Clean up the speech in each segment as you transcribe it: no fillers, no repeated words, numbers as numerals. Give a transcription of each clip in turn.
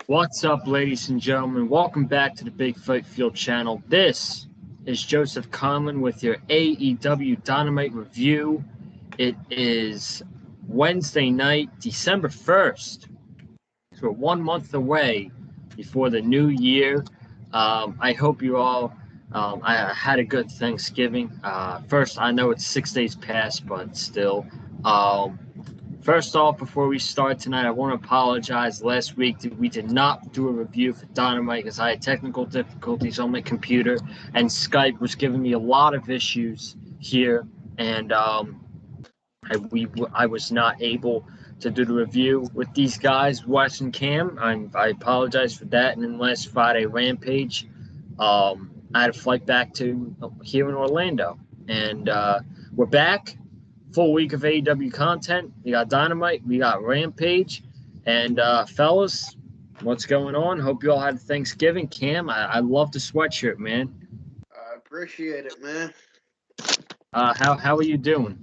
What's up, ladies and gentlemen? Welcome back to the Big Fight Field channel. This is Joseph Conlon with your AEW Dynamite review. It is Wednesday night, December 1st. So we're 1 month away before the new year. I hope you all I had a good Thanksgiving. First, I know it's 6 days past, but still. First off, before we start tonight, I want to apologize. Last week, we did not do a review for Dynamite because I had technical difficulties on my computer, and Skype was giving me a lot of issues here, and I was not able to do the review with these guys, Wes and Cam. I apologize for that. And then last Friday, Rampage, I had a flight back to here in Orlando, and we're back. Full week of AEW content. We got Dynamite, we got Rampage, and fellas, what's going on? Hope you all had Thanksgiving. Cam, I love the sweatshirt, man. I appreciate it, man. How are you doing?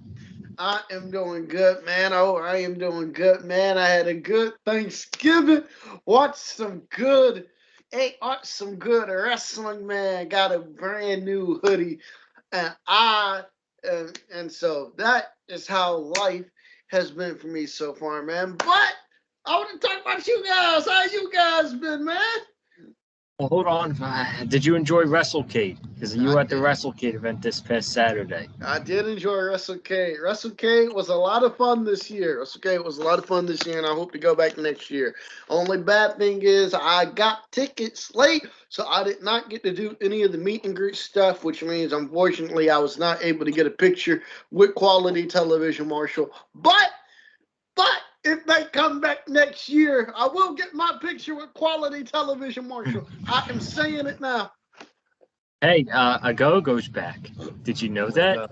I am doing good, man. Oh, I am doing good, man. I had a good Thanksgiving. Watched some good wrestling, man. Got a brand new hoodie, and so that is how life has been for me so far, man. But I want to talk about you guys. How you guys been, man? Well, hold on. Did you enjoy WrestleCade? Because you were at the WrestleCade event this past Saturday. I did enjoy WrestleCade. WrestleCade was a lot of fun this year. WrestleCade was a lot of fun this year, and I hope to go back next year. Only bad thing is I got tickets late, so I did not get to do any of the meet and greet stuff, which means, unfortunately, I was not able to get a picture with Quality Television Marshall. But if they come back next year, I will get my picture with Quality Television Marshall. I am saying it now. Hey, Agogo's back. Did you know that?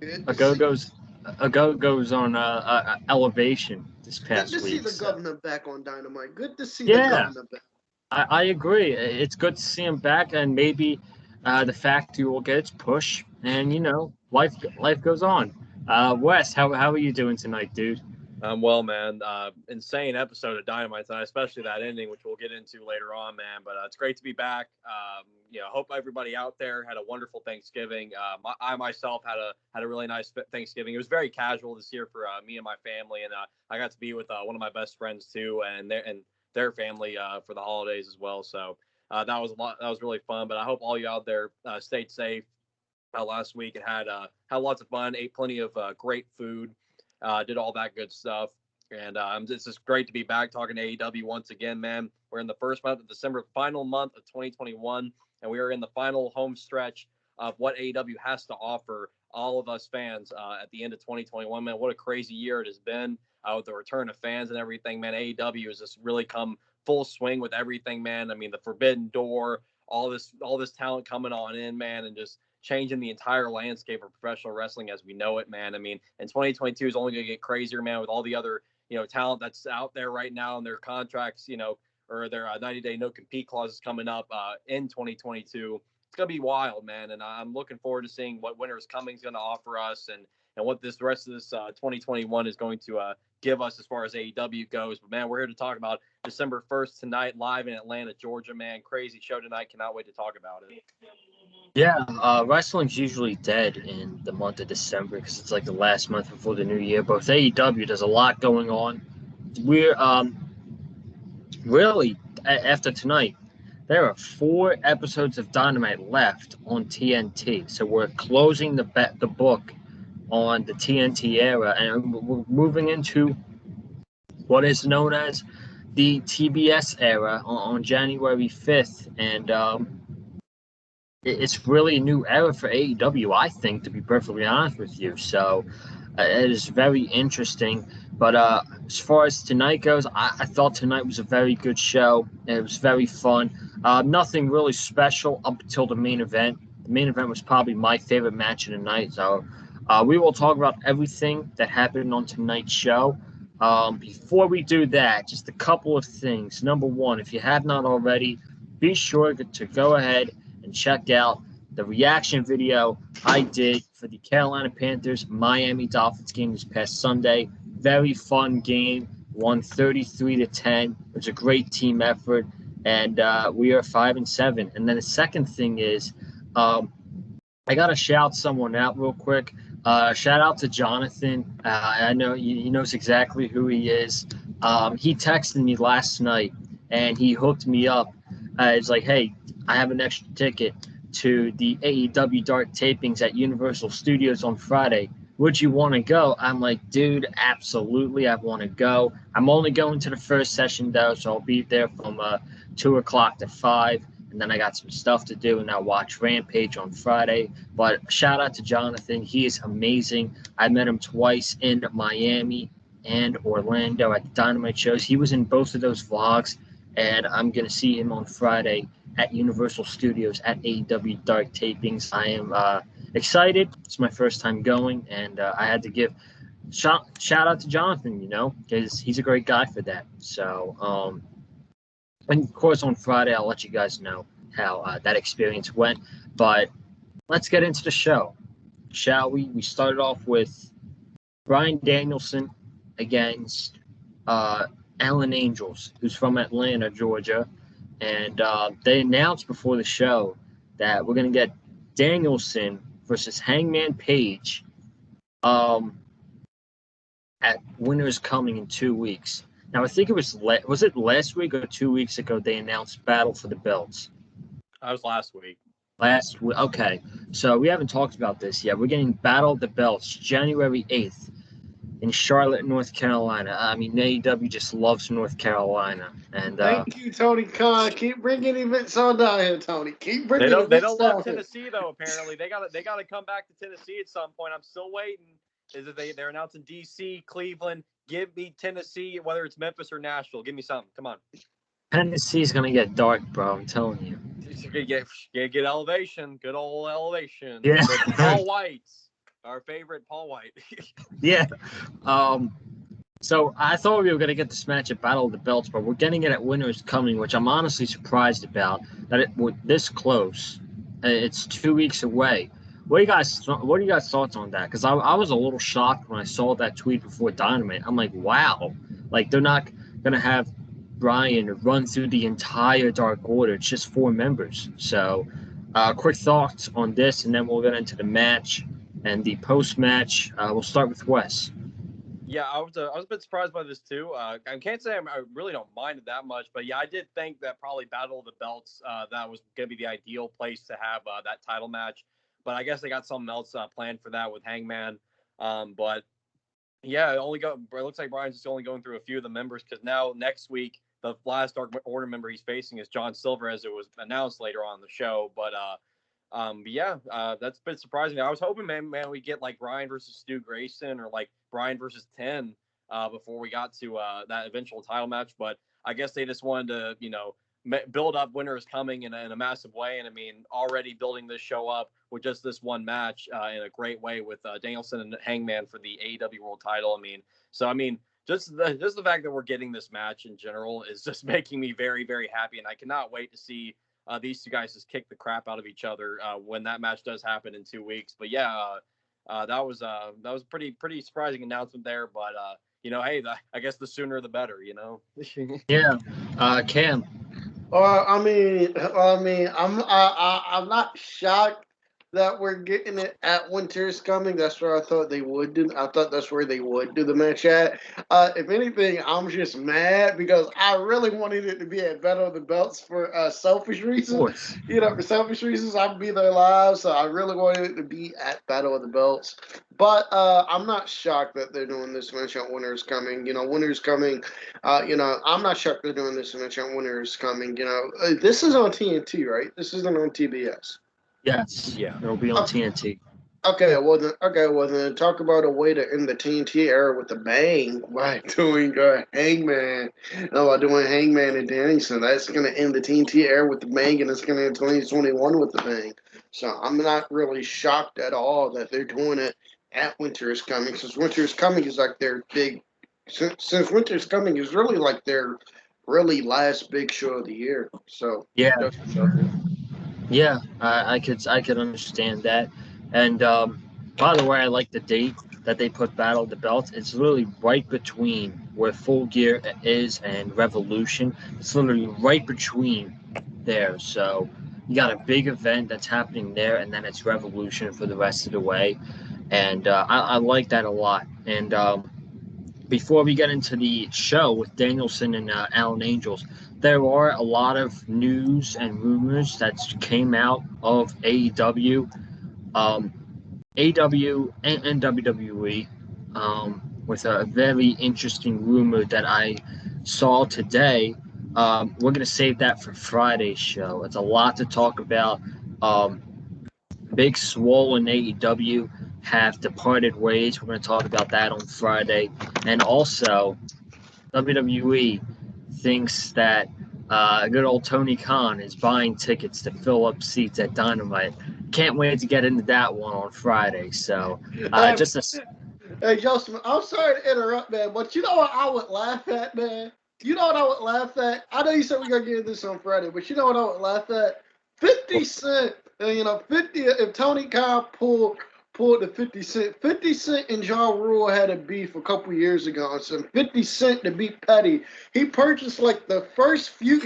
Agogo's on Elevation this past week. Good to see the governor back on Dynamite. Good to see the governor back. I agree. It's good to see him back, and maybe the factory will get its push, and life goes on. Wes, how are you doing tonight, dude? I'm well, man. Insane episode of Dynamite tonight, especially that ending, which we'll get into later on, man. But it's great to be back. Hope everybody out there had a wonderful Thanksgiving. I myself had a really nice Thanksgiving. It was very casual this year for me and my family, and I got to be with one of my best friends too, and their family for the holidays as well. So that was a lot. That was really fun. But I hope all you out there stayed safe last week and had lots of fun. Ate plenty of great food. Did all that good stuff. And it's just great to be back talking to AEW once again, man. We're in the first month of December, final month of 2021, and we are in the final home stretch of what AEW has to offer all of us fans at the end of 2021, man. What a crazy year it has been with the return of fans and everything, man. AEW has just really come full swing with everything, man. I mean, the Forbidden Door, all this talent coming on in, man, and just changing the entire landscape of professional wrestling as we know it, man. I mean, and 2022 is only going to get crazier, man, with all the other, talent that's out there right now and their contracts, or their 90-day no-compete clauses coming up in 2022. It's going to be wild, man. And I'm looking forward to seeing what Winter is Coming is going to offer us and what this rest of this 2021 is going to give us as far as AEW goes. But, man, we're here to talk about December 1st tonight, live in Atlanta, Georgia, man. Crazy show tonight. Cannot wait to talk about it. Yeah, wrestling's usually dead in the month of December because it's like the last month before the new year. But with AEW, there's a lot going on. We're really, after tonight, there are 4 episodes of Dynamite left on TNT. So we're closing the book on the TNT era, and we're moving into what is known as the TBS era on January 5th. And it's really a new era for AEW, I think, to be perfectly honest with you. So it is very interesting. But as far as tonight goes, I thought tonight was a very good show. It was very fun. Nothing really special up until the main event. The main event was probably my favorite match of the night. So we will talk about everything that happened on tonight's show. Before we do that, just a couple of things. Number one, if you have not already, be sure to go ahead and check out the reaction video I did for the Carolina Panthers Miami Dolphins game this past Sunday. Very fun game. won 33-10. It was a great team effort, and we are 5-7. And then the second thing is, I gotta shout someone out real quick. Shout out to Jonathan. I know he knows exactly who he is. He texted me last night and he hooked me up. It's like, hey, I have an extra ticket to the AEW Dark tapings at Universal Studios on Friday. Would you want to go? I'm like, dude, absolutely, I want to go. I'm only going to the first session though, so I'll be there from 2 o'clock to 5. And then I got some stuff to do, and I'll watch Rampage on Friday. But shout out to Jonathan. He is amazing. I met him twice in Miami and Orlando at the Dynamite shows. He was in both of those vlogs, and I'm going to see him on Friday at Universal Studios at AEW Dark Tapings. I am excited. It's my first time going, and I had to give shout out to Jonathan, because he's a great guy for that. So, and of course, on Friday, I'll let you guys know how that experience went. But let's get into the show, shall we? We started off with Bryan Danielson against Alan Angels, who's from Atlanta, Georgia. And they announced before the show that we're going to get Danielson versus Hangman Page at Winter's Coming in 2 weeks. Now, I think it was it last week or 2 weeks ago they announced Battle for the Belts? That was last week. Last week. Okay. So we haven't talked about this yet. We're getting Battle of the Belts January 8th in Charlotte, North Carolina. I mean, AEW just loves North Carolina. And thank you, Tony Khan. Keep bringing events on down here, Tony. Keep bringing events They don't love down here. Tennessee, though, apparently. They gotta come back to Tennessee at some point. I'm still waiting. They're announcing D.C., Cleveland. Give me Tennessee, whether it's Memphis or Nashville. Give me something. Come on. Tennessee's going to get dark, bro. I'm telling you. Get elevation. Good old elevation. Yeah. Paul White. Our favorite Paul White. Yeah. So I thought we were going to get this match at Battle of the Belts, but we're getting it at Winter's Coming, which I'm honestly surprised about, that it was this close. It's 2 weeks away. What are you guys' thoughts on that? Because I was a little shocked when I saw that tweet before Dynamite. I'm like, wow, like they're not gonna have Bryan run through the entire Dark Order. It's just 4 members. So, quick thoughts on this, and then we'll get into the match and the post match. We'll start with Wes. Yeah, I was a bit surprised by this too. I can't say I really don't mind it that much, but yeah, I did think that probably Battle of the Belts that was gonna be the ideal place to have that title match. But I guess they got something else planned for that with Hangman. But yeah, it looks like Bryan's just only going through a few of the members, because now next week the last Dark Order member he's facing is John Silver, as it was announced later on in the show. But yeah, that's a bit surprising. I was hoping, man, we get like Bryan versus Stu Grayson, or like Bryan versus 10 before we got to that eventual title match. But I guess they just wanted to, build up Winter is Coming in a massive way. And I mean, already building this show up with just this one match in a great way with Danielson and Hangman for the AEW World Title. Just the fact that we're getting this match in general is just making me very, very happy. And I cannot wait to see these two guys just kick the crap out of each other when that match does happen in 2 weeks. But yeah, that was pretty surprising announcement there. But hey, I guess the sooner the better. Yeah, Cam. I'm not shocked that we're getting it at Winter's Coming. That's where I thought they would do. I thought that's where they would do the match at. If anything, I'm just mad because I really wanted it to be at Battle of the Belts for selfish reasons. For selfish reasons, I'd be there live, so I really wanted it to be at Battle of the Belts. But I'm not shocked that they're doing this match on Winter's Coming. Winter's Coming. I'm not shocked they're doing this match on Winter's Coming. This is on TNT, right? This isn't on TBS. Yes. Yeah. It'll be on TNT. Okay, well then talk about a way to end the TNT era with a bang by doing Hangman. No, by doing Hangman and Danielson. That's gonna end the TNT era with the bang, and it's gonna end 2021 with the bang. So I'm not really shocked at all that they're doing it at Winter is Coming, since Winter is Coming is like their big. Since Winter is Coming is really like their really last big show of the year. So yeah, I could understand that, and By the way, I like the date that they put Battle of the Belts. It's literally right between where Full Gear is and Revolution. It's literally right between there. So you got a big event that's happening there, and then it's Revolution for the rest of the way. And I like that a lot. And before we get into the show with Danielson and Alan Angels, there are a lot of news and rumors that came out of AEW. AEW and WWE, with a very interesting rumor that I saw today. We're going to save that for Friday's show. It's a lot to talk about. Big Swole and AEW have departed ways. We're going to talk about that on Friday. And also, WWE thinks that good old Tony Khan is buying tickets to fill up seats at Dynamite. Can't wait to get into that one on Friday. So, just a. Hey, Joseph, I'm sorry to interrupt, man, but you know what I would laugh at, man? You know what I would laugh at? I know you said we're going to get this on Friday, but you know what I would laugh at? 50 Cent, 50, if Tony Khan pulled the 50 Cent. 50 Cent and Ja Rule had a beef a couple years ago. So 50 Cent to beat Petty, he purchased the first few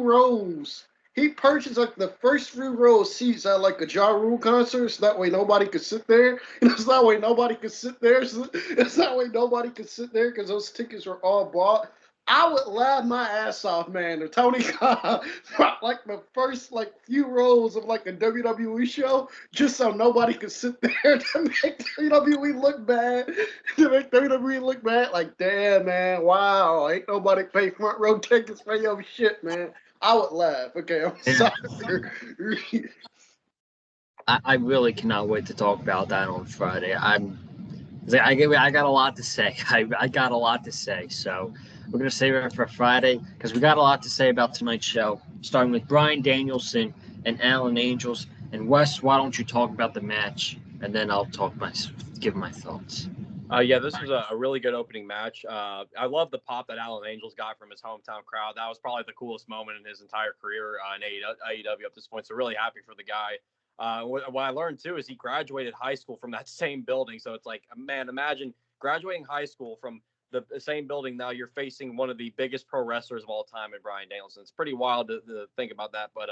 rows. He purchased the first few row of seats at a Ja Rule concert, so that way nobody could sit there. It's that way nobody could sit there. It's that way nobody could sit there because those tickets were all bought. I would laugh my ass off, man, if Tony Khan brought the first few rows of a WWE show just so nobody could sit there to make WWE look bad. To make WWE look bad. Damn, man, wow, ain't nobody pay front row tickets for your shit, man. I would laugh. Okay, I'm sorry. I really cannot wait to talk about that on Friday. I got a lot to say. I got a lot to say. So we're going to save it for Friday because we got a lot to say about tonight's show, starting with Bryan Danielson and Alan Angels. And Wes, why don't you talk about the match, and then I'll give my thoughts. Yeah, this was a really good opening match. I love the pop that Alan Angels got from his hometown crowd. That was probably the coolest moment in his entire career in AEW up to this point. So really happy for the guy. What I learned too is he graduated high school from that same building. So it's man, imagine graduating high school from the same building. Now you're facing one of the biggest pro wrestlers of all time in Bryan Danielson. It's pretty wild to think about that. But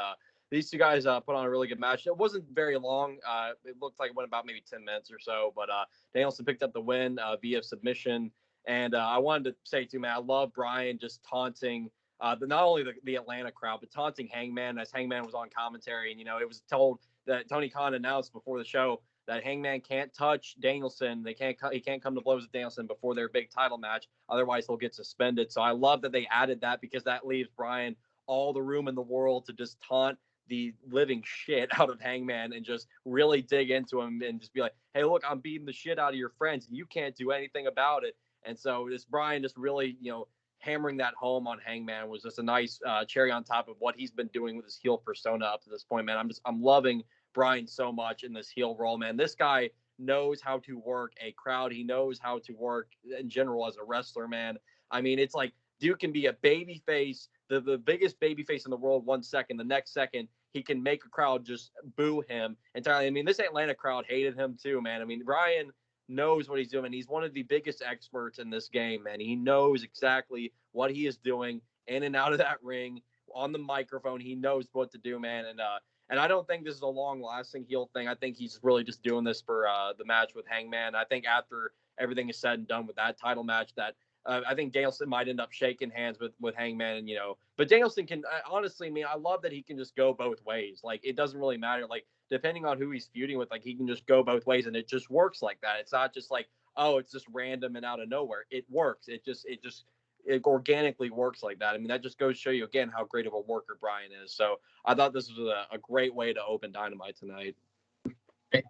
these two guys put on a really good match. It wasn't very long. It looked like it went about maybe 10 minutes or so. But Danielson picked up the win via submission. And I wanted to say too, man, I love Bryan just taunting not only the Atlanta crowd, but taunting Hangman as Hangman was on commentary. And, it was told that Tony Khan announced before the show that Hangman can't touch Danielson. He can't come to blows with Danielson before their big title match. Otherwise, he'll get suspended. So I love that they added that because that leaves Bryan all the room in the world to just taunt the living shit out of Hangman and just really dig into him and just be like, hey, look, I'm beating the shit out of your friends and you can't do anything about it. And so this Bryan just really, hammering that home on Hangman was just a nice cherry on top of what he's been doing with his heel persona up to this point, man. I'm loving Bryan so much in this heel role, man. This guy knows how to work a crowd. He knows how to work in general as a wrestler, man. I mean, it's like Duke can be a baby face, the biggest baby face in the world 1 second. The next second, he can make a crowd just boo him entirely. I mean, this Atlanta crowd hated him too, man. I mean, Bryan knows what he's doing. He's one of the biggest experts in this game, man. He knows exactly what he is doing in and out of that ring on the microphone. He knows what to do, man. And I don't think this is a long-lasting heel thing. I think he's really just doing this for the match with Hangman. I think after everything is said and done with that title match, that I think Danielson might end up shaking hands with Hangman, but Danielson can honestly, I love that he can just go both ways. It doesn't really matter. Depending on who he's feuding with, he can just go both ways and it just works like that. It's not just it's just random and out of nowhere. It works. It organically works like that. I mean, that just goes to show you again how great of a worker Bryan is. So I thought this was a great way to open Dynamite tonight.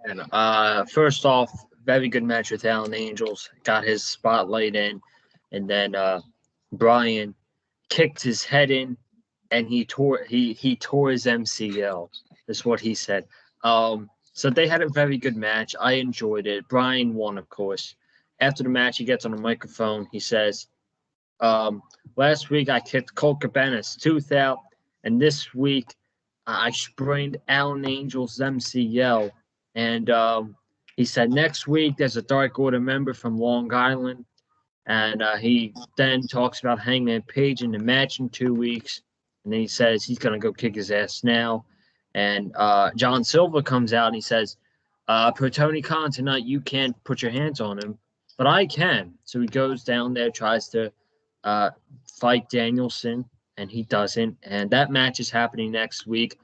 And first off, very good match with Alan Angels. Got his spotlight in. And then Bryan kicked his head in, and he tore his MCL. Is what he said. So they had a very good match. I enjoyed it. Bryan won, of course. After the match, he gets on the microphone. He says, "Last week I kicked Colt Cabana's tooth out, and this week I sprained Alan Angel's MCL. And he said next week there's a Dark Order member from Long Island. And he then talks about Hangman Page in the match in 2 weeks. And then he says he's going to go kick his ass now. And John Silver comes out and he says, per Tony Khan tonight, you can't put your hands on him, but I can. So he goes down there, tries to fight Danielson, and he doesn't. And that match is happening next week.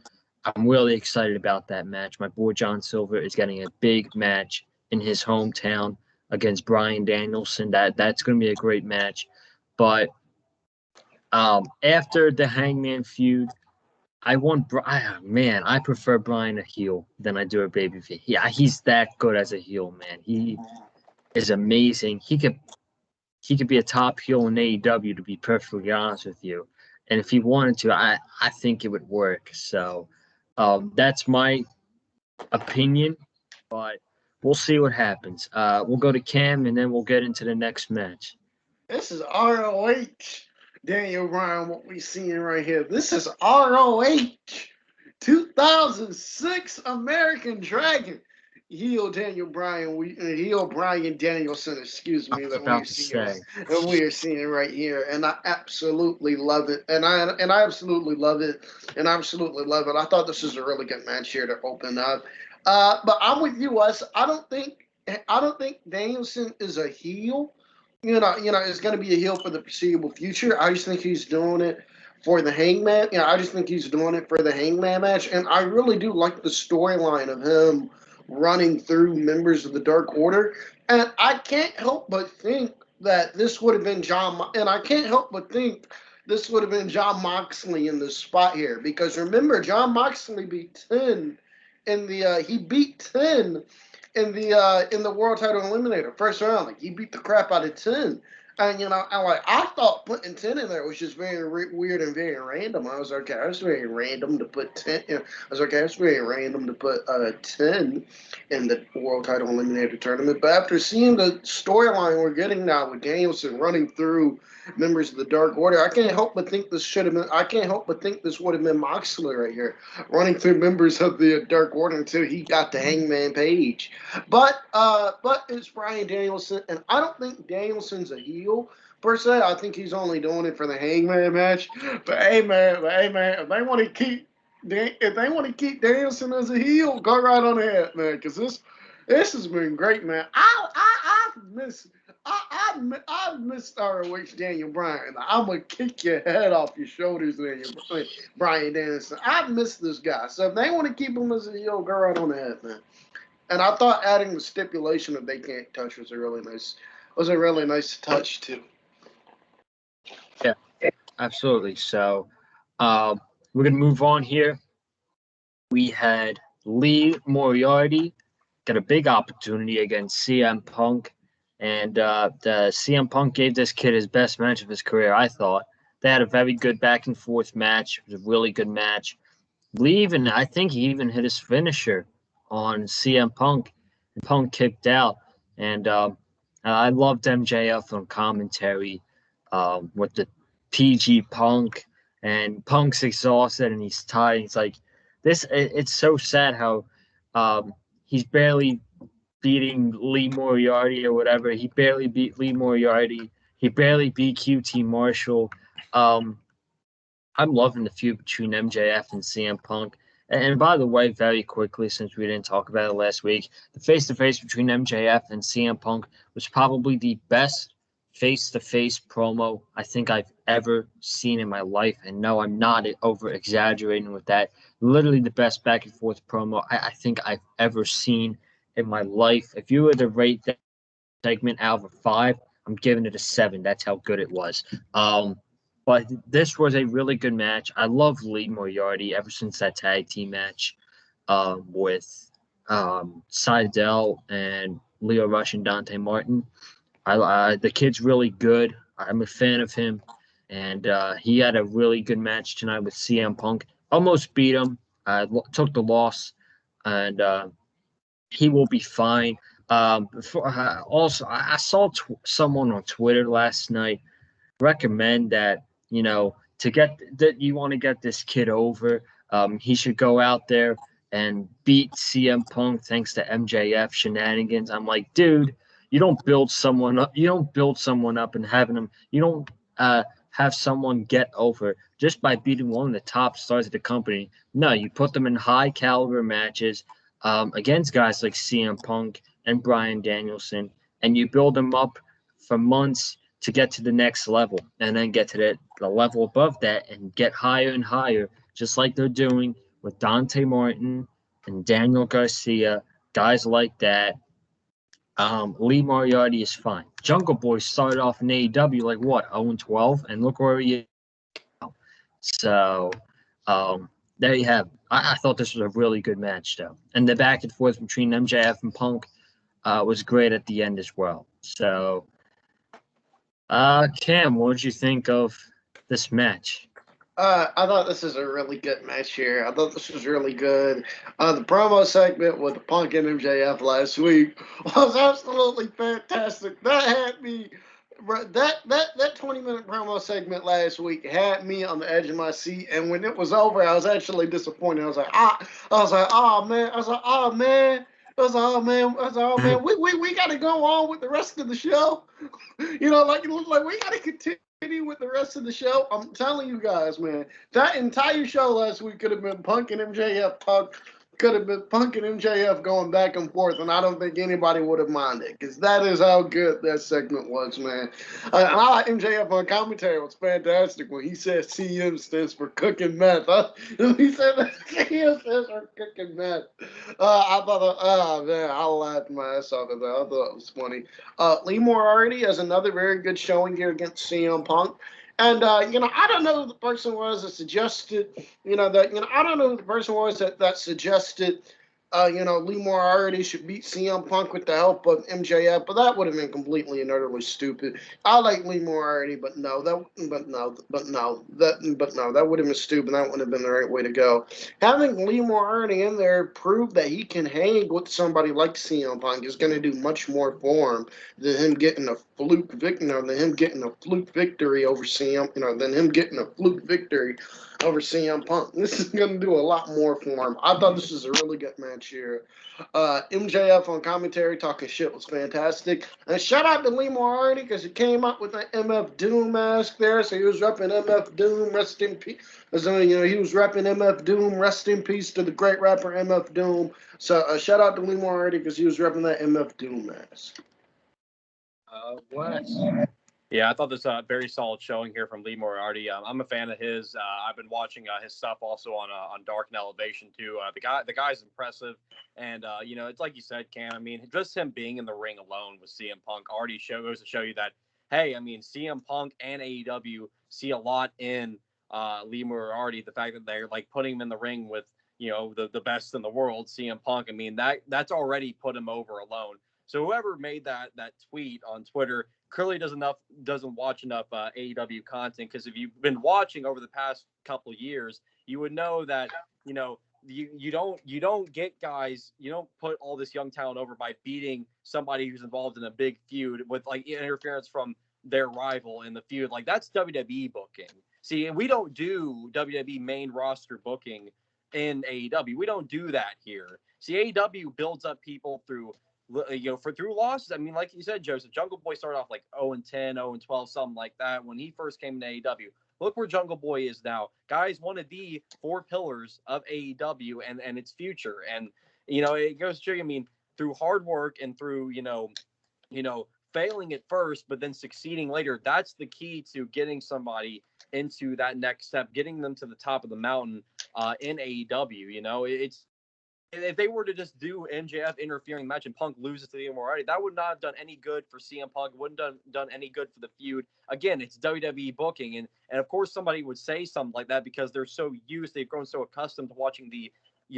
I'm really excited about that match. My boy John Silver is getting a big match in his hometown against Bryan Danielson. That's going to be a great match. But after the Hangman feud, I prefer Bryan a heel than I do a babyface. Yeah, he's that good as a heel, man. He is amazing. He could be a top heel in AEW, to be perfectly honest with you. And if he wanted to, I think it would work. So that's my opinion, but we'll see what happens. We'll go to Cam, and then we'll get into the next match. This is ROH. Daniel Bryan, what we seeing right here. This is ROH 2006 American Dragon. Heel Daniel Bryan, heel Bryan Danielson, excuse me, that we are seeing right here, and I absolutely love it, and I absolutely love it, and I absolutely love it. I thought this was a really good match here to open up, but I'm with you, Wes. I don't think Danielson is a heel. You know, is going to be a heel for the foreseeable future. I just think he's doing it for the Hangman. I just think he's doing it for the Hangman match, and I really do like the storyline of him running through members of the Dark Order. And I can't help but think that this would have been John Moxley in this spot here, because remember, John Moxley beat 10 in the in the world title eliminator first round. Like, he beat the crap out of 10. And I thought putting 10 in there was just very weird and very random. I was like, okay, that's very random to put 10. I was like, okay, that's very random to put 10 in the world title eliminator tournament. But after seeing the storyline we're getting now with Danielson running through members of the Dark Order, I can't help but think this would have been Moxley right here, running through members of the Dark Order until he got to Hangman Page. But it's Bryan Danielson, and I don't think Danielson's a heel per se. I think he's only doing it for the Hangman match. But hey man, if they want to keep Danielson as a heel, go right on ahead, man. Because this has been great, man. I missed ROH Daniel Bryan. I'm gonna kick your head off your shoulders, Bryan Danielson. I miss this guy. So if they want to keep him as a heel, go right on ahead, man. And I thought adding the stipulation of they can't touch was a really nice touch too. Yeah, absolutely. So we're gonna move on here. We had Lee Moriarty got a big opportunity against CM Punk, and the CM Punk gave this kid his best match of his career, I thought. They had a very good back and forth match. It was a really good match. Lee I think he even hit his finisher on CM Punk, and Punk kicked out. And I loved MJF on commentary with the PG Punk, and Punk's exhausted and he's tired. He's like, it's so sad how he's barely beating Lee Moriarty or whatever. He barely beat Lee Moriarty. He barely beat QT Marshall. I'm loving the feud between MJF and CM Punk. And by the way, very quickly, since we didn't talk about it last week, the face-to-face between MJF and CM Punk was probably the best face-to-face promo I think I've ever seen in my life. And no, I'm not over-exaggerating with that. Literally the best back-and-forth promo I think I've ever seen in my life. If you were to rate that segment out of a 5, I'm giving it a 7. That's how good it was. But this was a really good match. I love Lee Moriarty ever since that tag team match with Seidel and Leo Rush and Dante Martin. The kid's really good. I'm a fan of him. And he had a really good match tonight with CM Punk. Almost beat him. Took the loss. And he will be fine. Also, I saw someone on Twitter last night recommend that, to get that, you want to get this kid over. He should go out there and beat CM Punk thanks to MJF shenanigans. I'm like, dude, you don't build someone up. You don't build someone up and having them. You don't have someone get over just by beating one of the top stars of the company. No, you put them in high caliber matches against guys like CM Punk and Bryan Danielson, and you build them up for months to get to the next level, and then get to the level above that and get higher and higher, just like they're doing with Dante Martin and Daniel Garcia, guys like that. Lee Moriarty is fine. Jungle Boy started off in AEW like what, 0-12, and look where he is now. So there you have it. I thought this was a really good match, though, and the back and forth between MJF and Punk was great at the end as well. So, Cam, what did you think of this match? I thought this is a really good match here. I thought this was really good. The promo segment with the Punk and MJF last week was absolutely fantastic. That had me, that 20-minute promo segment last week had me on the edge of my seat. And when it was over, I was actually disappointed. I was like, oh man. We got to go on with the rest of the show. You know, like we got to continue with the rest of the show. I'm telling you guys, man, that entire show last week could have been Punk and MJF talk. Could have been Punk and MJF going back and forth, and I don't think anybody would have minded, because that is how good that segment was, man. And I like MJF on commentary. It was fantastic when he said CM stands for cooking meth. He said that CM stands for cooking meth. I thought, oh man, I laughed my ass off at that. I thought it was funny. Lee Moriarty has another very good showing here against CM Punk. And, I don't know who the person was that suggested, I don't know who the person was that suggested, Lee Moriarty should beat CM Punk with the help of MJF, but that would have been completely and utterly stupid. I like Lee Moriarty, but no, that would have been stupid. That wouldn't have been the right way to go. Having Lee Moriarty in there prove that he can hang with somebody like CM Punk is going to do much more for him than him getting a fluke victory over CM, than him getting a fluke victory over CM Punk. This is going to do a lot more for him. I thought this was a really good match here. MJF on commentary talking shit was fantastic. And shout out to Lee Moriarty because he came up with an MF Doom mask there. So he was repping MF Doom, rest in peace. So, he was repping MF Doom, rest in peace to the great rapper MF Doom. So shout out to Lee Moriarty because he was repping that MF Doom mask. Wes? Yeah, I thought this very solid showing here from Lee Moriarty. I'm a fan of his. I've been watching his stuff also on Dark and Elevation too. The guy's impressive, and it's like you said, Cam. I mean, just him being in the ring alone with CM Punk already goes to show you that. Hey, I mean, CM Punk and AEW see a lot in Lee Moriarty. The fact that they're like putting him in the ring with the best in the world, CM Punk. I mean, that's already put him over alone. So whoever made that tweet on Twitter clearly doesn't watch enough AEW content, because if you've been watching over the past couple of years, you would know that you don't get guys, you don't put all this young talent over by beating somebody who's involved in a big feud with like interference from their rival in the feud. Like, that's WWE booking. See, we don't do WWE main roster booking in AEW. We don't do that here. See, AEW builds up people through through losses. I mean, like you said, Joseph, Jungle Boy started off like 0-10, 0-12, something like that when he first came to AEW. Look where Jungle Boy is now. Guy's one of the 4 pillars of AEW and its future. And, it goes to show you, I mean, through hard work and through, failing at first, but then succeeding later, that's the key to getting somebody into that next step, getting them to the top of the mountain in AEW. It's, if they were to just do MJF interfering match and Punk loses to the Moriarty, that would not have done any good for CM Punk. It wouldn't have done any good for the feud. Again, it's WWE booking. And of course, somebody would say something like that because they've grown so accustomed to watching the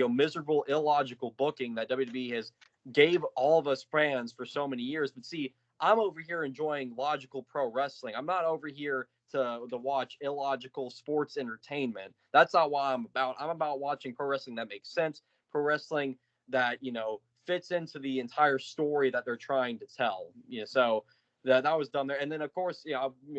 miserable, illogical booking that WWE has gave all of us fans for so many years. But see, I'm over here enjoying logical pro wrestling. I'm not over here to watch illogical sports entertainment. That's not what I'm about. I'm about watching pro wrestling that makes sense. Pro wrestling that fits into the entire story that they're trying to tell. So that was done there. And then of course,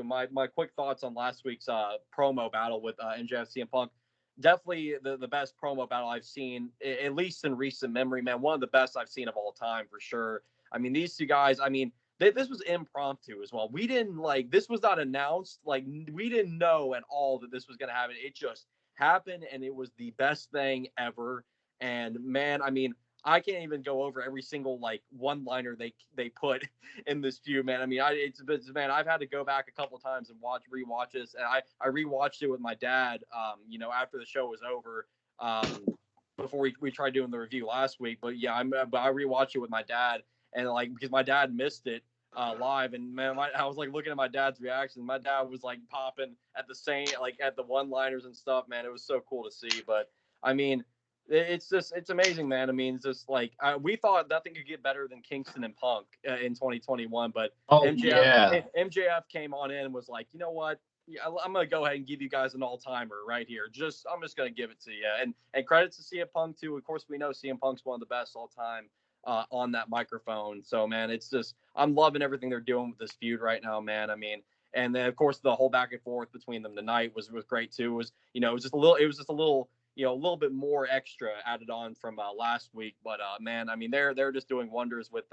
my quick thoughts on last week's promo battle with MJF CM Punk. definitely the best promo battle I've seen, at least in recent memory, man. One of the best I've seen of all time for sure. I mean, these two guys, I mean, this was impromptu as well. We didn't this was not announced. Like, we didn't know at all that this was going to happen. It just happened, and it was the best thing ever. And man, I mean, I can't even go over every single one-liner they put in this feud, man. I mean, man, I've had to go back a couple times and rewatch this, and I rewatched it with my dad, after the show was over, before we tried doing the review last week. But yeah, but I rewatched it with my dad, and because my dad missed it live, and man, I was looking at my dad's reaction. My dad was popping at at the one-liners and stuff, man. It was so cool to see. But I mean, it's amazing, man. I mean, it's just we thought nothing could get better than Kingston and Punk in 2021, but MJF came on in and was like, you know what? Yeah, I'm gonna go ahead and give you guys an all-timer right here. I'm just gonna give it to you. And credits to CM Punk too. Of course, we know CM Punk's one of the best all time on that microphone. So man, it's just, I'm loving everything they're doing with this feud right now, man. I mean, and then of course the whole back and forth between them tonight was great too. It was just a little a little bit more extra added on from last week. But man, I mean, they're just doing wonders with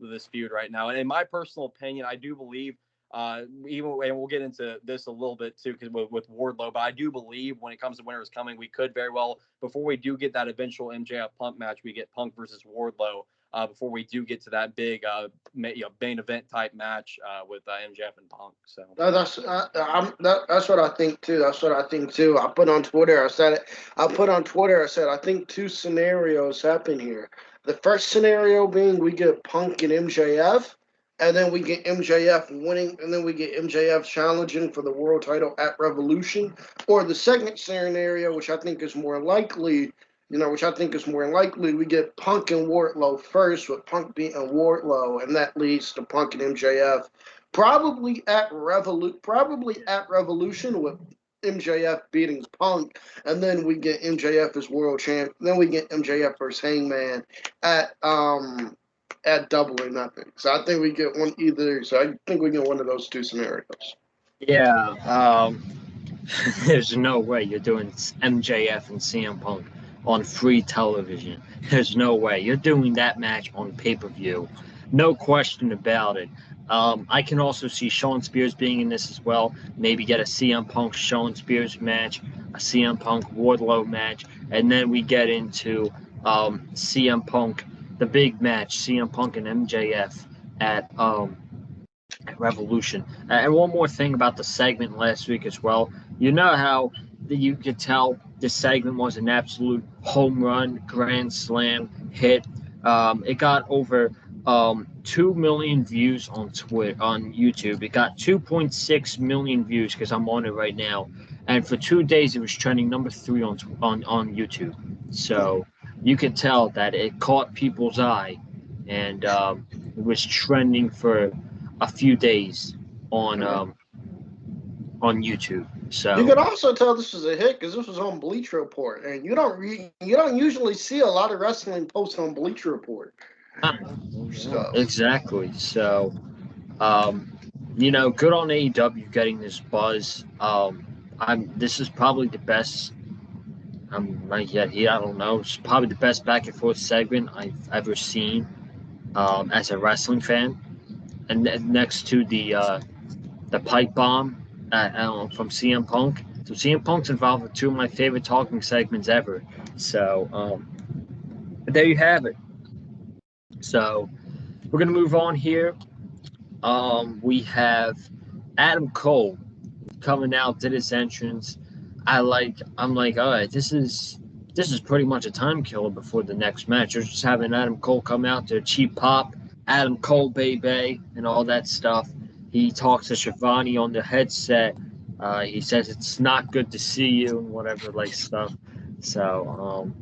this feud right now. And in my personal opinion, I do believe, and we'll get into this a little bit too, because with Wardlow, but I do believe when it comes to Winter is Coming, we could very well, before we do get that eventual MJF Punk match, we get Punk versus Wardlow. Before we do get to that big main event type match with MJF and Punk. So that's what I think too. I put on Twitter. I said I think two scenarios happen here. The first scenario being we get Punk and MJF, and then we get MJF winning, and then we get MJF challenging for the world title at Revolution. Or the second scenario, which I think is more likely, we get Punk and Wardlow first, with Punk beating Wardlow, and that leads to Punk and MJF probably at Revolution, with MJF beating Punk, and then we get MJF as world champ. Then we get MJF versus Hangman at Double or Nothing. So I think we get one of those two scenarios. Yeah, there's no way you're doing MJF and CM Punk on free television. There's no way. You're doing that match on pay-per-view. No question about it. I can also see Shawn Spears being in this as well. Maybe get a CM Punk Shawn Spears match, a CM Punk Wardlow match, and then we get into CM Punk, the big match, CM Punk and MJF at Revolution. And one more thing about the segment last week as well. You know how you could tell this segment was an absolute home run, grand slam hit. It got over 2 million views on YouTube. It got 2.6 million views because I'm on it right now. And for 2 days, it was trending number 3 on YouTube. So you could tell that it caught people's eye, and it was trending for a few days on YouTube. So you could also tell this was a hit because this was on Bleacher Report, and you don't usually see a lot of wrestling posts on Bleacher Report. Exactly. So, good on AEW getting this buzz. This is probably the best. I don't know. It's probably the best back and forth segment I've ever seen as a wrestling fan. And next to the pipe bomb from CM Punk. So CM Punk's involved with 2 of my favorite talking segments ever. So there you have it. So we're going to move on here. We have Adam Cole coming out, did his entrance. I'm like, all right, this is pretty much a time killer before the next match. You're just having Adam Cole come out to cheap pop, Adam Cole baby, and all that stuff. He talks to Shivani on the headset. He says it's not good to see you and whatever stuff. So,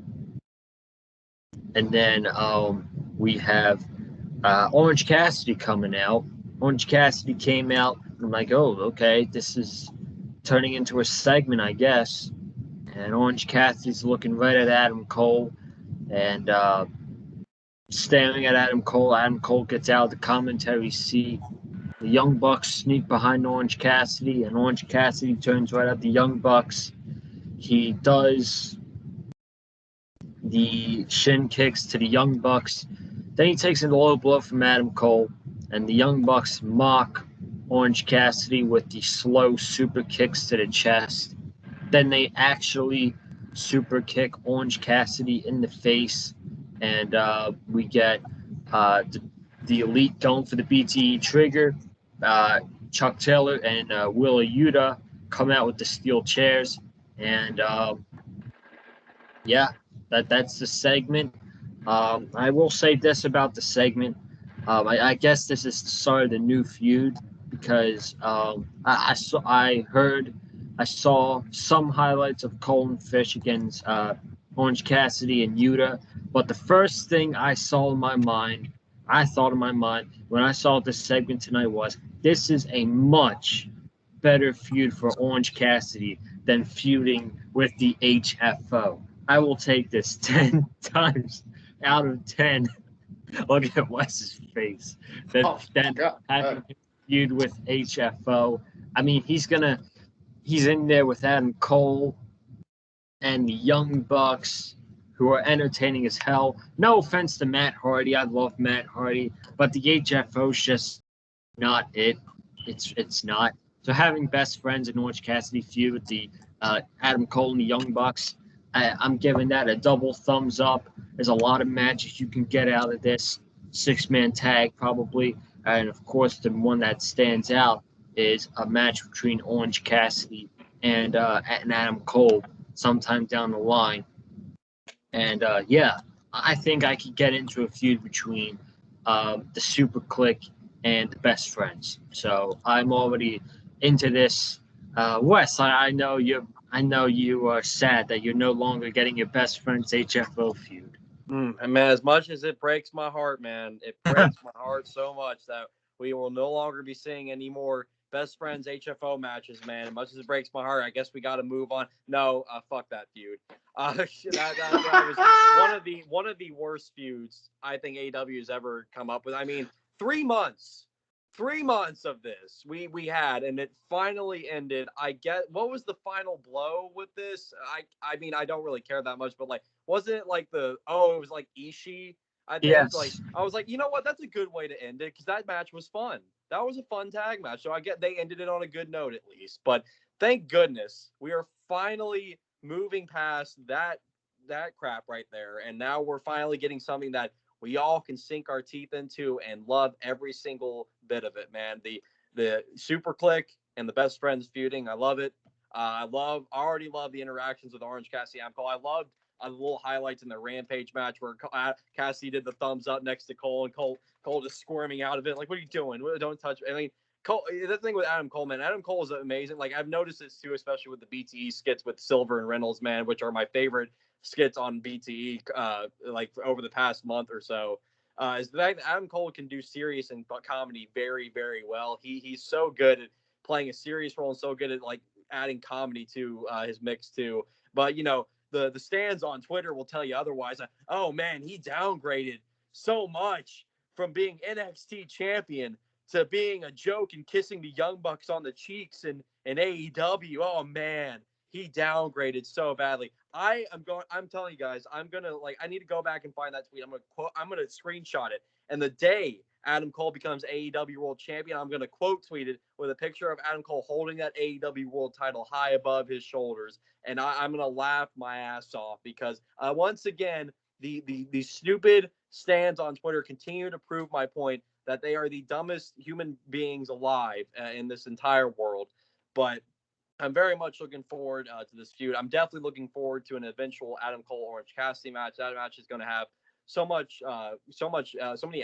and then we have Orange Cassidy coming out. Orange Cassidy came out. And I'm like, oh, okay, this is turning into a segment, I guess. And Orange Cassidy's looking right at Adam Cole and staring at Adam Cole. Adam Cole gets out of the commentary seat. The Young Bucks sneak behind Orange Cassidy, and Orange Cassidy turns right at the Young Bucks He does the shin kicks to the Young Bucks. Then he takes a low blow from Adam Cole, and the Young Bucks mock Orange Cassidy with the slow super kicks to the chest. Then they actually super kick Orange Cassidy in the face, and we get the Elite going for the BTE trigger. Chuck Taylor and Willa Yuta come out with the steel chairs, and yeah, that's the segment. I will say this about the segment. I guess this is the start of the new feud because I saw some highlights of Cole and Fish against Orange Cassidy and Yuta, but the first thing I thought in my mind when I saw this segment tonight was this is a much better feud for Orange Cassidy than feuding with the HFO. I will take this 10 times out of 10. Look at Wes's face. Then having him feud with HFO. I mean, he's in there with Adam Cole and the Young Bucks, who are entertaining as hell. No offense to Matt Hardy. I love Matt Hardy, but the HFO's just not it. It's not. So having best friends in Orange Cassidy feud with the Adam Cole and the Young Bucks, I'm giving that a double thumbs up. There's a lot of matches you can get out of this 6-man tag probably, and of course the one that stands out is a match between Orange Cassidy and Adam Cole sometime down the line. And yeah, I think I could get into a feud between the Super Click and the Best Friends. So I'm already into this. Wes, I know you are sad that you're no longer getting your Best Friends HFO feud. And man, as much as it breaks my heart, man, it breaks my heart so much that we will no longer be seeing any more Best Friends HFO matches, man. As much as it breaks my heart, I guess we got to move on. No, fuck that feud. That was one of the worst feuds I think AEW has ever come up with. I mean, 3 months of this we had, and it finally ended. I get what was the final blow with this. I mean, I don't really care that much, but like, wasn't it like it was like Ishii? I think yes. Like I was like, you know what? That's a good way to end it because that match was fun. That was a fun tag match. So I get they ended it on a good note at least. But thank goodness we are finally moving past that crap right there, and now we're finally getting something that we all can sink our teeth into and love every single bit of it, man. The Super Click and the Best Friends feuding, I love it. I already love the interactions with Orange Cassidy and Cole. I loved the little highlights in the Rampage match where Cassidy did the thumbs up next to Cole, and Cole just squirming out of it. Like, what are you doing? Don't touch me. I mean, Cole, the thing with Adam Cole, man, Adam Cole is amazing. Like, I've noticed this too, especially with the BTE skits with Silver and Reynolds, man, which are my favorite skits on BTE, like over the past month or so. Is the fact that Adam Cole can do serious and comedy very, very well. He's so good at playing a serious role and so good at like adding comedy to his mix too. But you know, the stands on Twitter will tell you otherwise. Oh man, he downgraded so much from being NXT champion to being a joke and kissing the Young Bucks on the cheeks in AEW. Oh man, he downgraded so badly. I'm telling you guys, I need to go back and find that tweet. I'm gonna screenshot it. And the day Adam Cole becomes AEW World Champion, I'm gonna quote tweet it with a picture of Adam Cole holding that AEW World title high above his shoulders. And I'm gonna laugh my ass off because once again, the stupid stands on Twitter continue to prove my point that they are the dumbest human beings alive in this entire world. But I'm very much looking forward to this feud. I'm definitely looking forward to an eventual Adam Cole Orange Cassidy match. That match is going to have so many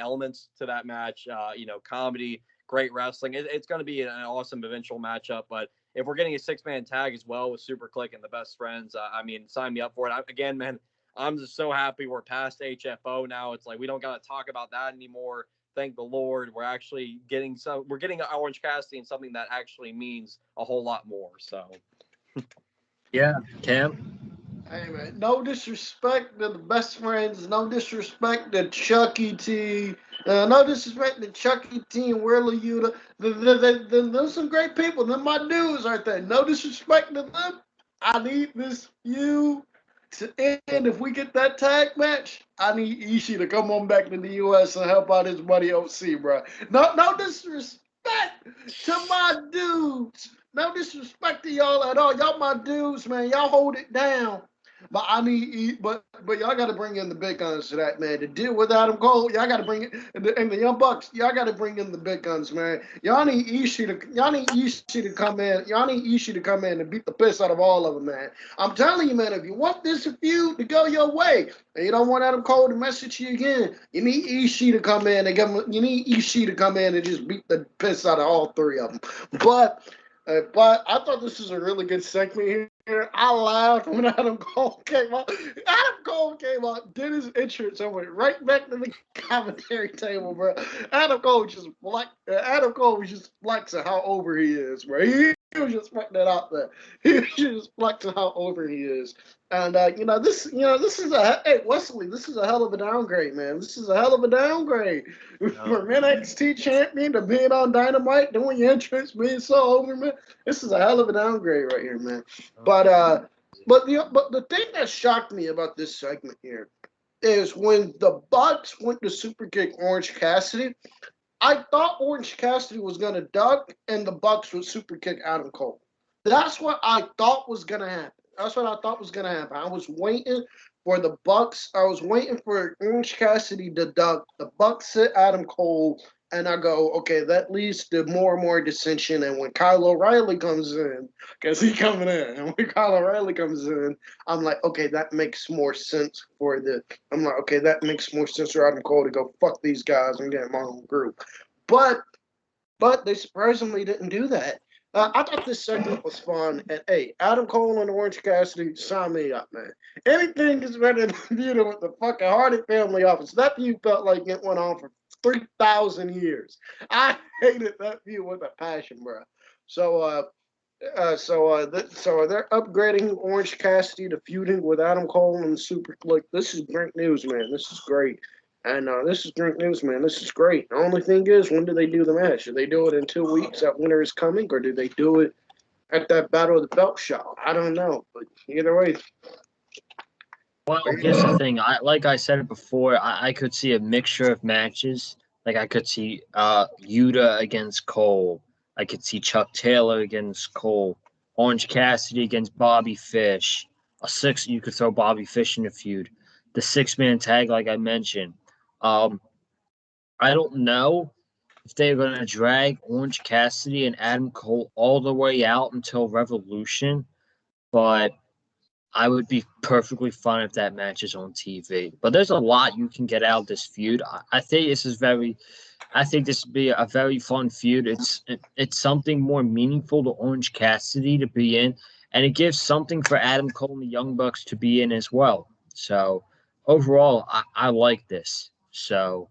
elements to that match. Comedy, great wrestling. It's going to be an awesome eventual matchup. But if we're getting a 6-man tag as well with Super Click and the Best Friends, I mean, sign me up for it. Again, man, I'm just so happy we're past HFO now. It's like we don't got to talk about that anymore. Thank the Lord, we're actually getting Orange Cassidy and something that actually means a whole lot more. So, yeah, Cam. Hey man, no disrespect to the Best Friends, no disrespect to Chucky T, no disrespect to Chucky T and Warlow Yuta. They're some great people. They're my dudes, aren't they? No disrespect to them. I need this feud to end. If we get that tag match, I need Ishii to come on back to the U.S. and help out his buddy OC, bro. No disrespect to my dudes. No disrespect to y'all at all. Y'all my dudes, man. Y'all hold it down. But I need, but y'all got to bring in the big guns to that, man. To deal with Adam Cole, y'all got to bring it, and the Young Bucks, y'all got to bring in the big guns, man. Y'all need Ishii to come in. Y'all need Ishii to come in and beat the piss out of all of them, man. I'm telling you, man. If you want this feud to go your way, and you don't want Adam Cole to message you again, you need Ishii to come in and you need Ishii to come in and just beat the piss out of all three of them. But I thought this was a really good segment here. I laughed when Adam Cole came out. Adam Cole came out, did his entrance, and went right back to the commentary table, bro. Adam Cole was just flexing how over he is, bro. He was just putting it out there. He was just flexing how over he is. And this is Wesley, this is a hell of a downgrade, man. This is a hell of a downgrade. From NXT champion to being on Dynamite, doing your entrance, being so over, man. This is a hell of a downgrade right here, man. But the thing that shocked me about this segment here is when the Bucks went to Superkick Orange Cassidy, I thought Orange Cassidy was gonna duck and the Bucks would Superkick Adam Cole. That's what I thought was gonna happen. I was waiting for the Bucks. I was waiting for Orange Cassidy to duck. The Bucks hit Adam Cole, and I go, okay, that leads to more and more dissension. And when Kyle O'Reilly comes in, because he's coming in, and when Kyle O'Reilly comes in, I'm like, okay, that makes more sense for Adam Cole to go, fuck these guys and get my own group. But they surprisingly didn't do that. I thought this segment was fun. And hey, Adam Cole and Orange Cassidy, sign me up, man. Anything is better than feuding with the fucking Hardy family office. That feud felt like it went on for 3,000 years. I hated that feud with a passion, bro. So they're upgrading Orange Cassidy to feuding with Adam Cole and Super Click. This is great news, man. This is great. And this is great news, man. This is great. The only thing is, when do they do the match? Do they do it in 2 weeks at Winter is Coming, or do they do it at that Battle of the Belt show? I don't know. But either way. Well, here's the thing. Like I said it before, I could see a mixture of matches. Like I could see Yuta against Cole. I could see Chuck Taylor against Cole. Orange Cassidy against Bobby Fish. You could throw Bobby Fish in a feud. The 6-man tag, like I mentioned. I don't know if they're going to drag Orange Cassidy and Adam Cole all the way out until Revolution, but I would be perfectly fine if that match is on TV. But there's a lot you can get out of this feud. I think this would be a very fun feud. It's something more meaningful to Orange Cassidy to be in, and it gives something for Adam Cole and the Young Bucks to be in as well. So overall, I like this. So,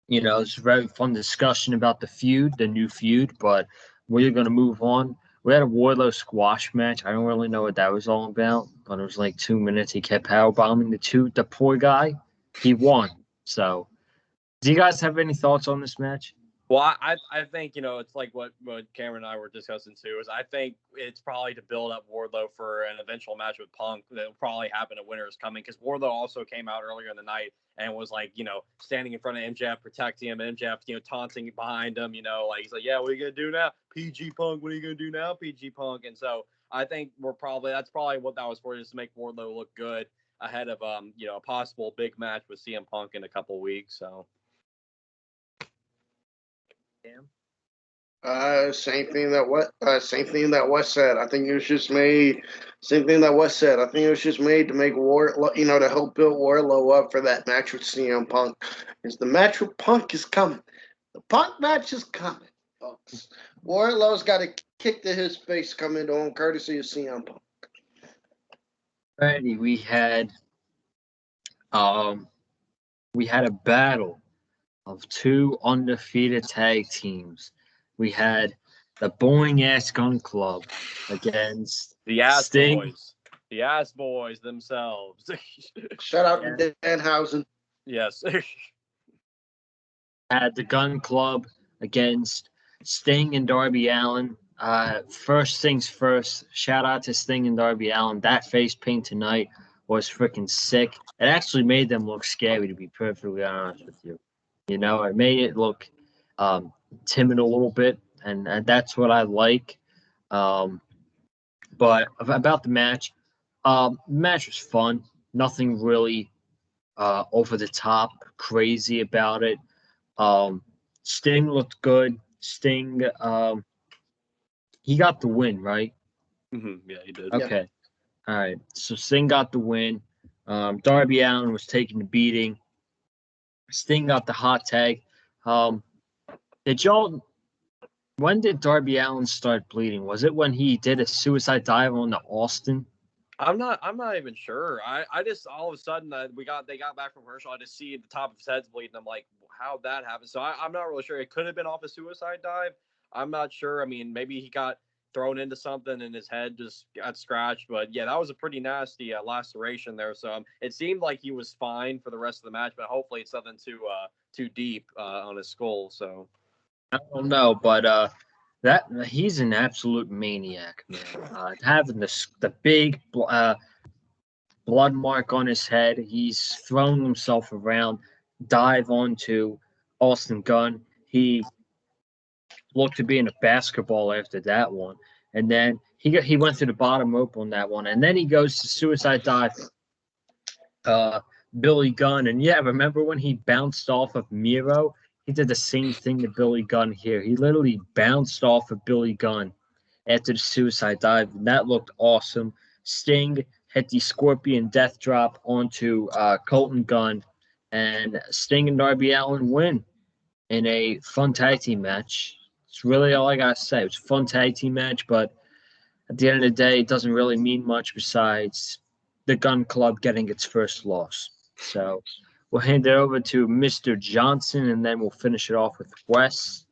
it's a very fun discussion about the new feud, but we're going to move on. We had a Warlow squash match. I don't really know what that was all about, but it was like 2 minutes. He kept powerbombing the poor guy. He won. So, do you guys have any thoughts on this match? Well, I think, it's like what Cameron and I were discussing too, is I think it's probably to build up Wardlow for an eventual match with Punk that will probably happen at Winter is Coming, because Wardlow also came out earlier in the night and was like, standing in front of MJF, protecting him, and MJF, taunting behind him, like, he's like, yeah, what are you going to do now? PG Punk, what are you going to do now? PG Punk. And so I think that's probably what that was for, just to make Wardlow look good ahead of, a possible big match with CM Punk in a couple weeks. So. Same thing that Wes said. I think it was just made. Same thing that Wes said. I think it was just made to make to help build Warlow up for that match with CM Punk. Because the match with Punk is coming. The Punk match is coming, folks. Warlow's got a kick to his face coming to him, courtesy of CM Punk. Alrighty, we had a battle of 2 undefeated tag teams. We had the Boring Ass Gun Club against the Ass Sting. Boys. The Ass Boys themselves. Shout out to Danhausen. Yes. Had the Gun Club against Sting and Darby Allin First things first, shout out to Sting and Darby Allin. That face paint tonight was freaking sick. It actually made them look scary, to be perfectly honest with you. You know, it made it look timid a little bit, and that's what I like. Um, but about the match, the match was fun. Nothing really over the top, crazy about it. Um, Sting looked good. Sting, he got the win, right? Yeah, he did. Yeah. Okay. All right. So Sting got the win. Darby Allin was taking the beating. Sting got the hot tag. Um, did y'all? When did Darby Allin start bleeding? Was it when he did a suicide dive on the Austin? I'm not even sure. I just all of a sudden they got back from commercial. I just see the top of his head's bleeding. I'm like, how'd that happen? So I'm not really sure. It could have been off a suicide dive. I'm not sure. I mean, maybe he got thrown into something and his head just got scratched. But yeah, that was a pretty nasty laceration there. So it seemed like he was fine for the rest of the match, but hopefully it's nothing too deep on his skull. So I don't know, but that he's an absolute maniac, man. Having the big blood mark on his head, he's throwing himself around, dive onto Austin Gunn. He looked to be in a basketball after that one, and then he went to the bottom rope on that one, and then he goes to suicide dive. Billy Gunn, and yeah, remember when he bounced off of Miro? He did the same thing to Billy Gunn here. He literally bounced off of Billy Gunn after the suicide dive, and that looked awesome. Sting hit the Scorpion Death Drop onto Colton Gunn, and Sting and Darby Allin win in a fun tag team match. It's really all I gotta say. It was a fun tag team match, but at the end of the day, it doesn't really mean much besides the Gun Club getting its first loss. So we'll hand it over to Mr. Johnson, and then we'll finish it off with Wes.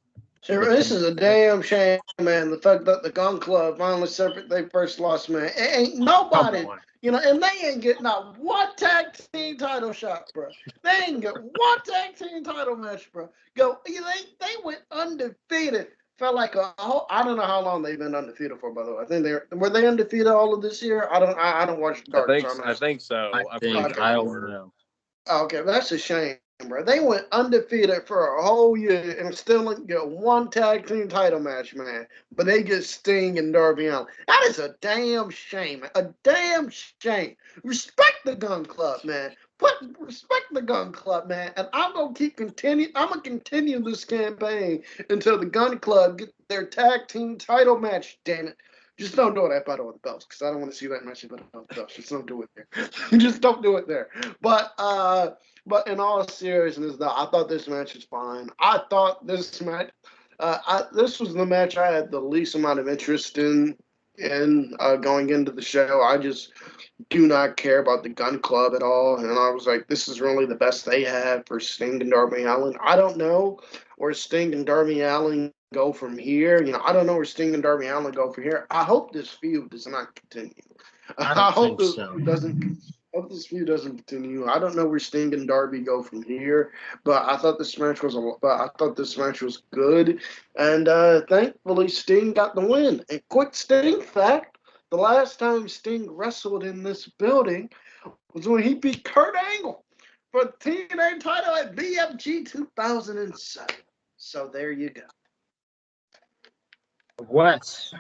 This is a damn shame, man. The fact that the Gun Club finally suffered their first loss, man. It ain't nobody, and they ain't getting not one tag team title shot, bro. They ain't get one tag team title match, bro. They went undefeated. Felt like I don't know how long they've been undefeated for, by the way. I think were they undefeated all of this year? I don't watch Dark. I think so. I don't know. Okay, that's a shame, bro. They went undefeated for a whole year and still didn't get one tag team title match, man. But they get Sting and Darby Allin. That is a damn shame. A damn shame. Respect the Gun Club, man. Respect the Gun Club, man. And I'm gonna continue this campaign until the Gun Club get their tag team title match. Damn it. Just don't do that battle with the belts, because I don't want to see that match with the belts. Just don't do it there. Just don't do it there. But in all seriousness, though, I thought this match was fine. I thought this match, this was the match I had the least amount of interest in going into the show. I just do not care about the Gun Club at all, and I was like, this is really the best they have for Sting and Darby Allin. I don't know where Sting and Darby Allin go from here. I don't know where Sting and Darby Allin go from here. I hope this feud does not continue. I hope this feud doesn't continue. I don't know where Sting and Darby go from here, but I thought this match was good, and thankfully Sting got the win. A quick Sting fact: the last time Sting wrestled in this building was when he beat Kurt Angle for the TNA title at BFG 2007. So there you go. Wes.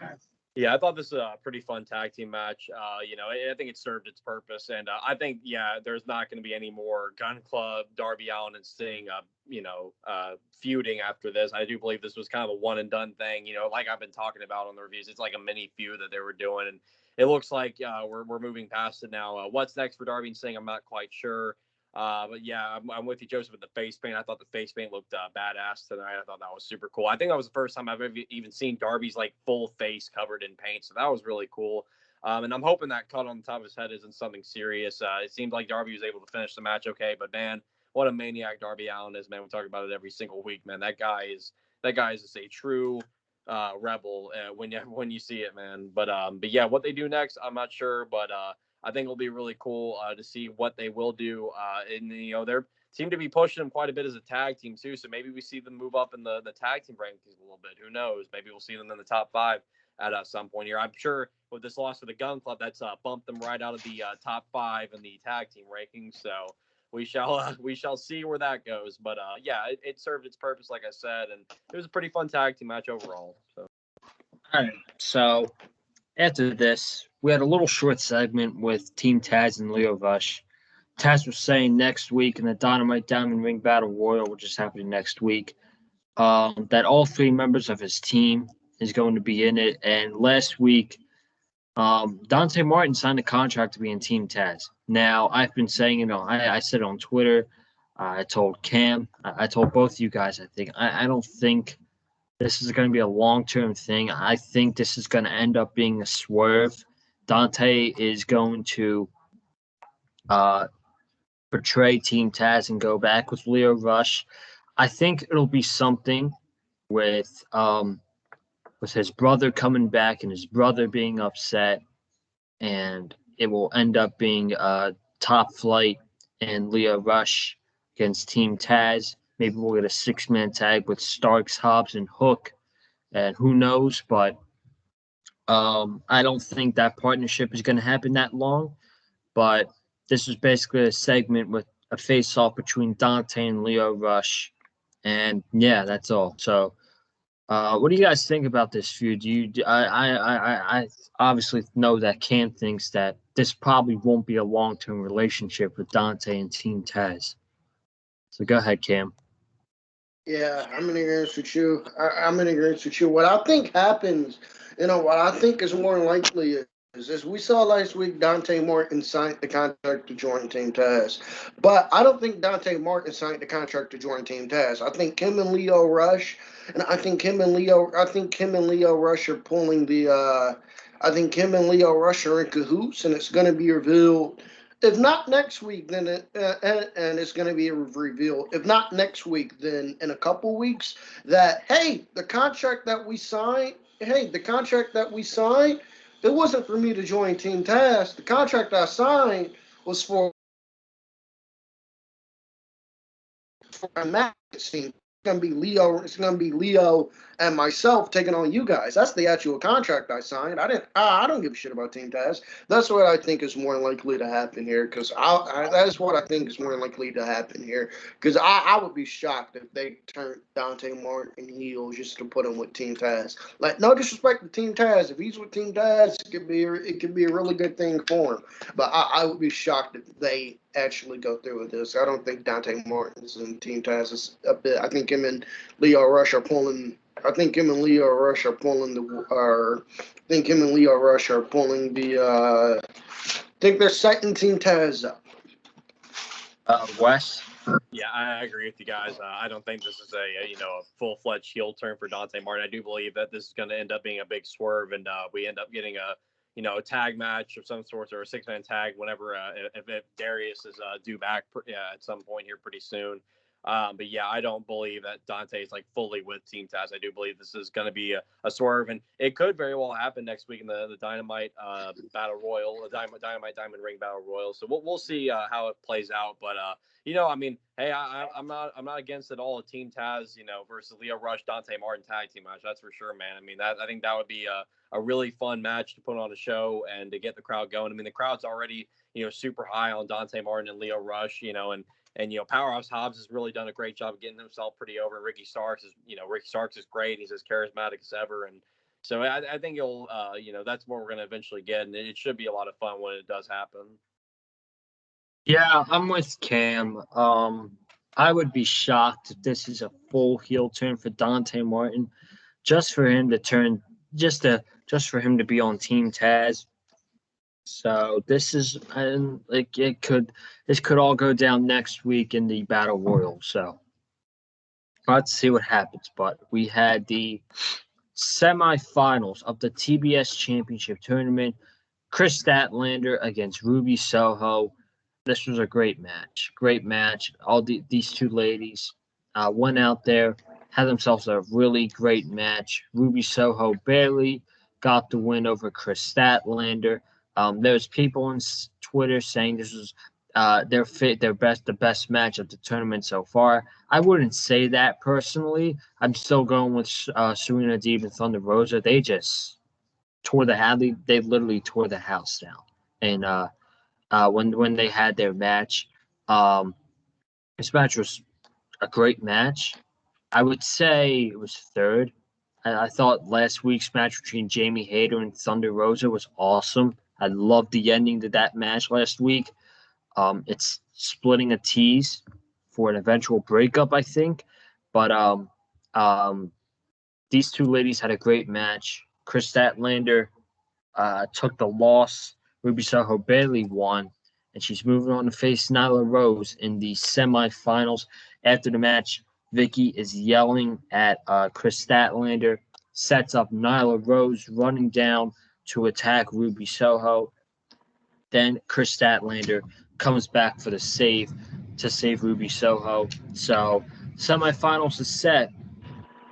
Yeah, I thought this was a pretty fun tag team match. I think it served its purpose, and I think there's not going to be any more Gun Club, Darby Allin, and Sting, feuding after this. I do believe this was kind of a one and done thing. Like I've been talking about on the reviews, it's like a mini feud that they were doing, and it looks like we're moving past it now. What's next for Darby and Sting? I'm not quite sure. But yeah, I'm with you, Joseph, with the face paint. I thought the face paint looked badass tonight. I thought that was super cool. I think that was the first time I've ever even seen Darby's like full face covered in paint. So that was really cool. And I'm hoping that cut on the top of his head isn't something serious. It seemed like Darby was able to finish the match okay, but man, what a maniac Darby Allin is, man. We talk about it every single week, man. That guy is just a true rebel when you see it, man. But yeah, what they do next, I'm not sure, but I think it'll be really cool to see what they will do. And they're seem to be pushing them quite a bit as a tag team too. So maybe we see them move up in the tag team rankings a little bit. Who knows? Maybe we'll see them in the top 5 at some point here. I'm sure with this loss to the Gun Club, that's bumped them right out of the top 5 in the tag team rankings. So we shall see where that goes. But yeah, it served its purpose, like I said, and it was a pretty fun tag team match overall. So. All right. So after this, we had a little short segment with Team Taz and Leo Rush. Taz was saying next week in the Dynamite Diamond Ring Battle Royal, which is happening next week, that all 3 members of his team is going to be in it. And last week, Dante Martin signed a contract to be in Team Taz. Now, I've been saying, I said it on Twitter. I told Cam. I told both of you guys, I think. I don't think this is going to be a long-term thing. I think this is going to end up being a swerve. Dante is going to portray Team Taz and go back with Leo Rush. I think it'll be something with his brother coming back and his brother being upset, and it will end up being Top Flight and Leo Rush against Team Taz. Maybe we'll get a 6-man tag with Starks, Hobbs, and Hook, and who knows, but I don't think that partnership is going to happen that long, but this is basically a segment with a face-off between Dante and Leo Rush, and yeah, that's all. So, what do you guys think about this feud? I obviously know that Cam thinks that this probably won't be a long-term relationship with Dante and Team Taz. So go ahead, Cam. Yeah, I'm in agreement with you. I'm in agreement with you. What I think happens, what I think is more likely is, as we saw last week, Dante Martin signed the contract to join Team Taz. But I don't think Dante Martin signed the contract to join Team Taz. I think him and Leo Rush, and I think him and Leo Rush are pulling the, I think him and Leo Rush are in cahoots, and it's going to be revealed. If not next week, then and it's going to be revealed. If not next week, then in a couple weeks, that the contract that we signed, it wasn't for me to join Team Taz. The contract I signed was for a match team. It's gonna be Leo and myself taking on you guys. That's the actual contract I signed. I don't give a shit about Team Taz. That's what I think is more likely to happen here. Because that is what I think is more likely to happen here. Because I would be shocked if they turned Dante Martin heel just to put him with Team Taz. Like, no disrespect to Team Taz. If he's with Team Taz, it could be a really good thing for him. But I would be shocked if they actually go through with this. I don't think Dante Martin's in Team Taz is a bit. I think him and Leo Rush are pulling. I think him and Leo Rush are pulling the. I think they're setting Team Taz up. Wes? Yeah, I agree with you guys. I don't think this is a full-fledged heel turn for Dante Martin. I do believe that this is going to end up being a big swerve, and we end up getting a tag match of some sort or a 6-man tag whenever if Darius is due back at some point here pretty soon. But yeah, I don't believe that Dante is like fully with Team Taz. I do believe this is going to be a swerve, and it could very well happen next week in the Dynamite Battle Royal, the Dynamite Diamond Ring Battle Royal. So we'll see how it plays out. But I mean, hey, I'm not against it all. A Team Taz, versus Leo Rush, Dante Martin tag team match. That's for sure, man. I mean, I think that would be a really fun match to put on a show and to get the crowd going. I mean, the crowd's already super high on Dante Martin and Leo Rush, and Powerhouse Hobbs has really done a great job of getting himself pretty over. Ricky Starks is great. He's as charismatic as ever, and so I think you'll that's what we're going to eventually get, and it should be a lot of fun when it does happen. Yeah, I'm with Cam. I would be shocked if this is a full heel turn for Dante Martin, just for him to turn, just for him to be on Team Taz. So this could all go down next week in the Battle Royal. So let's see what happens. But we had the semifinals of the TBS Championship Tournament. Chris Statlander against Ruby Soho. This was a great match. All these two ladies went out there, had themselves a really great match. Ruby Soho barely got the win over Chris Statlander. There's people on Twitter saying this was the best match of the tournament so far. I wouldn't say that personally. I'm still going with Serena Deeb and Thunder Rosa. They just tore the house. They literally tore the house down. And when they had their match, um, this match was a great match. I would say it was third. I thought last week's match between Jamie Hayter and Thunder Rosa was awesome. I loved the ending to that match last week. It's splitting a tease for an eventual breakup, I think. But um, these two ladies had a great match. Chris Statlander took the loss. Ruby Soho barely won, and she's moving on to face Nyla Rose in the semifinals. After the match, Vicky is yelling at Chris Statlander, sets up Nyla Rose running down to attack Ruby Soho. Then Chris Statlander comes back for the save to save Ruby Soho. So semifinals is set.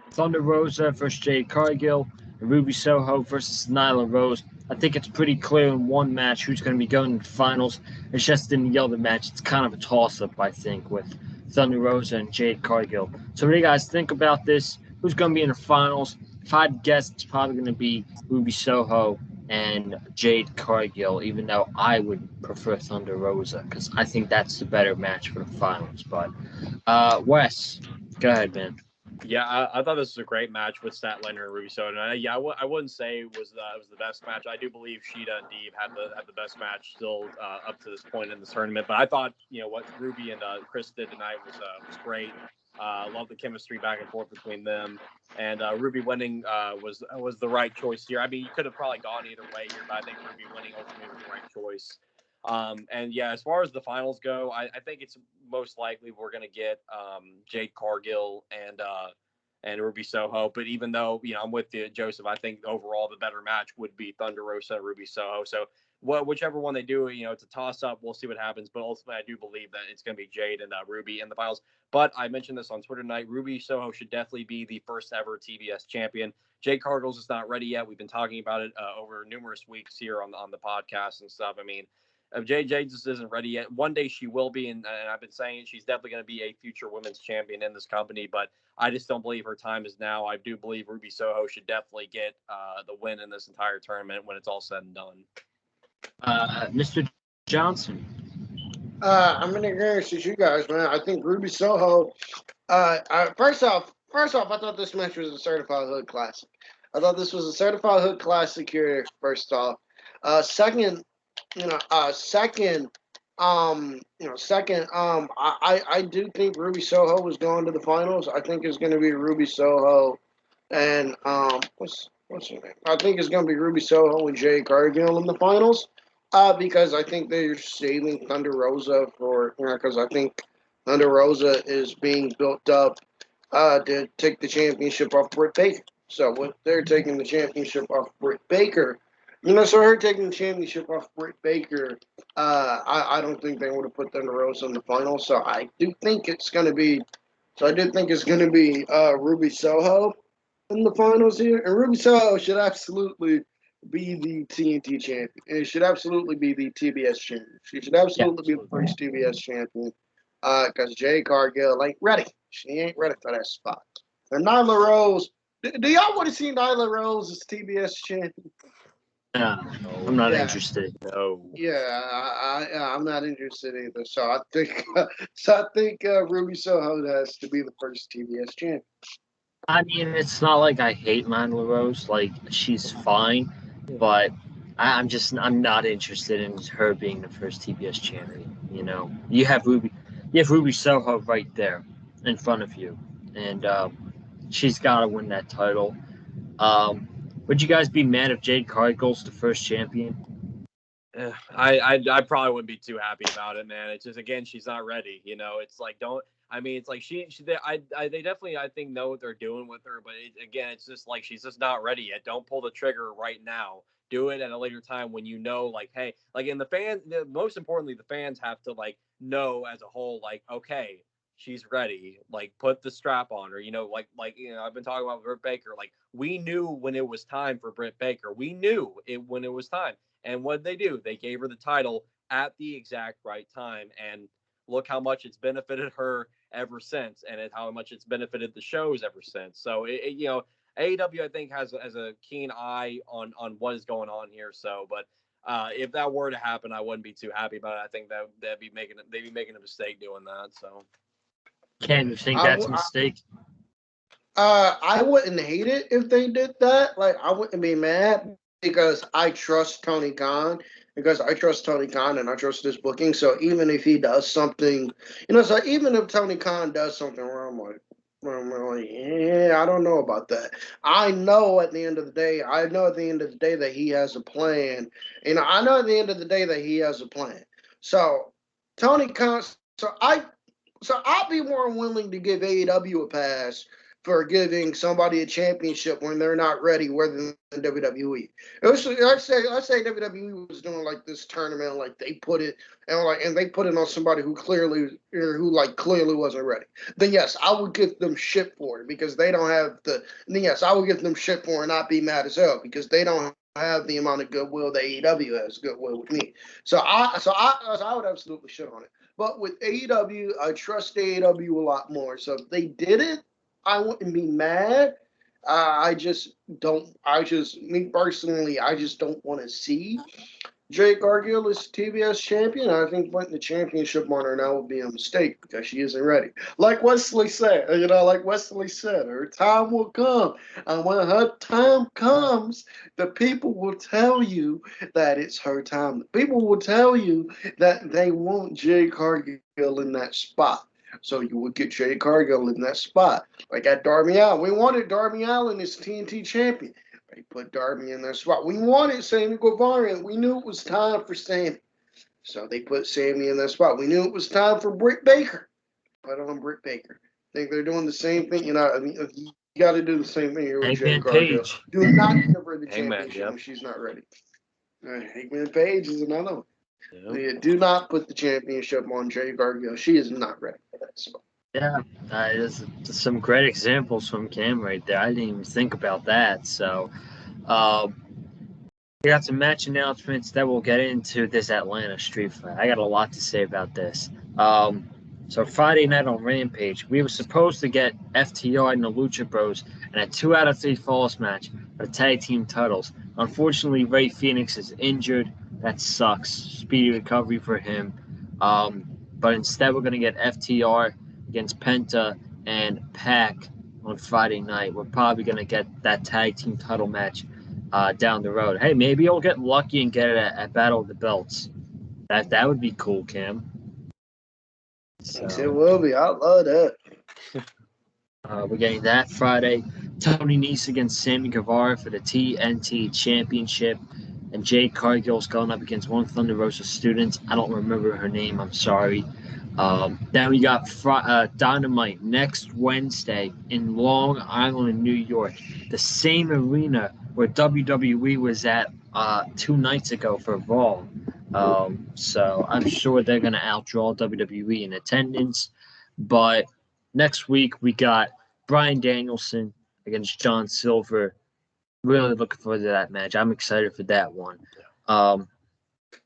Thunder Rosa versus Jade Cargill, and Ruby Soho versus Nyla Rose. I think it's pretty clear in one match who's going to be going to the finals. It's just in the other match, it's kind of a toss-up, I think, with Thunder Rosa and Jade Cargill. So what do you guys think about this? Who's going to be in the finals? If I'd guess, it's probably going to be Ruby Soho and Jade Cargill, even though I would prefer Thunder Rosa, because I think that's the better match for the finals. But, Wes, go ahead, man. Yeah, I thought this was a great match with Statlander and Ruby Soho. I wouldn't say it was the best match. I do believe Shida and Deeb had the best match still up to this point in this tournament. But I thought what Ruby and Chris did tonight was great. Love the chemistry back and forth between them, and Ruby winning was the right choice here. I mean, you could have probably gone either way here, but I think Ruby winning ultimately was the right choice. And yeah, as far as the finals go, I think it's most likely we're going to get Jade Cargill and Ruby Soho. But even though, I'm with you, Joseph, I think overall the better match would be Thunder Rosa and Ruby Soho. So whichever one they do, it's a toss up. We'll see what happens. But ultimately, I do believe that it's going to be Jade and Ruby in the finals. But I mentioned this on Twitter tonight. Ruby Soho should definitely be the first ever TBS champion. Jade Cargill's is not ready yet. We've been talking about it over numerous weeks here on the podcast and stuff. I mean, Jade just isn't ready yet. One day she will be, and I've been saying she's definitely going to be a future women's champion in this company, but I just don't believe her time is now. I do believe Ruby Soho should definitely get the win in this entire tournament when it's all said and done. Mr. Johnson. I'm in agreement with you guys, man. I think Ruby Soho. First off, I thought this match was a certified hood classic. I thought this was a certified hood classic here. First off, second, I do think Ruby Soho was going to the finals. I think it's going to be Ruby Soho and what's her name? I think it's going to be Ruby Soho and Jade Cargill in the finals. Because I think they're saving Thunder Rosa for, because I think Thunder Rosa is being built up to take the championship off Britt Baker. So when they're taking the championship off Britt Baker, so her taking the championship off Britt Baker, I don't think they would have put Thunder Rosa in the final. So I do think it's going to be, Ruby Soho in the finals here, and Ruby Soho should absolutely be the TNT champion. And it should absolutely be the TBS champion. She should absolutely be the first TBS champion. Because Jade Cargill ain't ready. She ain't ready for that spot. And Nyla Rose. Do y'all want to see Nyla Rose as TBS champion? No, I'm not interested. No. Yeah, I'm not interested either. So I think Ruby Soho has to be the first TBS champion. I mean, it's not like I hate Nyla Rose. Like, she's fine, but I'm not interested in her being the first TBS champion. You have Ruby Soho right there in front of you, and she's got to win that title. Would you guys be mad if Jade Cargill's the first champion? I probably wouldn't be too happy about it, man. It's just, again, she's not ready. It's like, it's like they definitely, I think, know what they're doing with her, but it's just like she's just not ready yet. Don't pull the trigger right now. Do it at a later time when like, hey, like, in the fans, most importantly, the fans have to, like, know as a whole, like, okay, she's ready. Like, put the strap on her. I've been talking about Britt Baker. Like, we knew when it was time for Britt Baker. We knew it when it was time. And what did they do? They gave her the title at the exact right time. And look how much it's benefited her ever since, and how much it's benefited the shows ever since. So, AEW, I think, has a keen eye on what is going on here. So, but if that were to happen, I wouldn't be too happy about it. I think they'd be making a mistake doing that. So, Cam, you think that's a mistake? I wouldn't hate it if they did that. Like, I wouldn't be mad because I trust Tony Khan. Because I trust Tony Khan and I trust his booking. So even if he does something, so even if Tony Khan does something wrong, I'm like, yeah, I don't know about that. I know at the end of the day that he has a plan. I know at the end of the day that he has a plan. So Tony Khan, I'll be more willing to give AEW a pass for giving somebody a championship when they're not ready, rather than WWE. Let's say WWE was doing like this tournament, like they put it and they put it on somebody who clearly wasn't ready. Then yes, I would give them shit for it because they don't have the. Then yes, I would give them shit for it and not be mad as hell because they don't have the amount of goodwill that AEW has goodwill with me. So I would absolutely shit on it. But with AEW, I trust AEW a lot more. So if they did it, I wouldn't be mad. Me personally, I just don't want to see Jade Cargill as TBS champion. I think putting the championship on her now would be a mistake because she isn't ready. Like Wesley said, her time will come. And when her time comes, the people will tell you that it's her time. The people will tell you that they want Jade Cargill in that spot. So you would get Jade Cargill in that spot. Like at Darby Allin. We wanted Darby Allin as TNT champion. They put Darby in that spot. We wanted Sammy Guevara. We knew it was time for Sammy. So they put Sammy in that spot. We knew it was time for Britt Baker. Put on Britt Baker. I think they're doing the same thing. You got to do the same thing here with Jade Cargill. Do not give her the championship when she's not ready. Hangman Page is another one. Yep. Do not put the championship on Jade Cargill. She is not ready for that spot. Yeah, there's some great examples from Cam right there. I didn't even think about that. So, we got some match announcements that we'll get into this Atlanta Street Fight. I got a lot to say about this. So Friday night on Rampage, we were supposed to get FTR and the Lucha Bros in a 2 out of 3 falls match for the tag team titles. Unfortunately, Rey Fenix is injured. That sucks. Speedy recovery for him. But instead, we're going to get FTR against Penta and Pac on Friday night. We're probably going to get that tag team title match down the road. Hey, maybe I'll get lucky and get it at Battle of the Belts. That would be cool, Cam. So, it will be. I love that. We're getting that Friday. Tony Nese against Sammy Guevara for the TNT Championship. And Jade Cargill's going up against one Thunder Rosa student. I don't remember her name. I'm sorry. Then we got Dynamite next Wednesday in Long Island, New York. The same arena where WWE was at 2 nights ago for Raw. So I'm sure they're going to outdraw WWE in attendance. But next week, we got Bryan Danielson against John Silver. Really looking forward to that match. I'm excited for that one.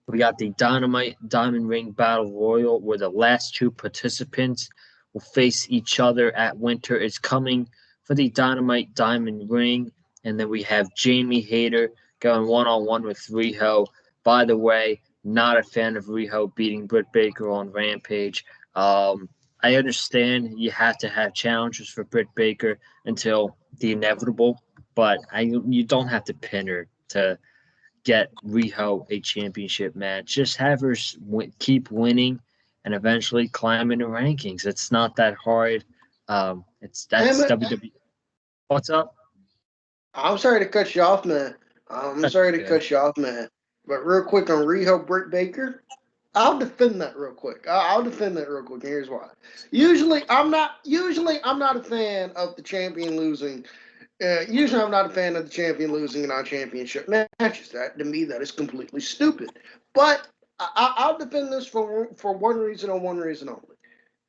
We got the Dynamite Diamond Ring Battle Royal where the last 2 participants will face each other at Winter is Coming for the Dynamite Diamond Ring. And then we have Jamie Hayter going one-on-one with Riho. By the way, not a fan of Riho beating Britt Baker on Rampage. I understand you have to have challenges for Britt Baker until the inevitable, but you don't have to pin her to get Riho a championship match. Just have her keep winning and eventually climb in the rankings. It's not that hard. That's WWE. What's up? I'm sorry to cut you off, man. But real quick on Riho Britt Baker, I'll defend that real quick. And here's why. Usually, I'm not a fan of the champion losing. Usually, I'm not a fan of the champion losing in our championship matches. To me, that is completely stupid. But I'll defend this for one reason and one reason only.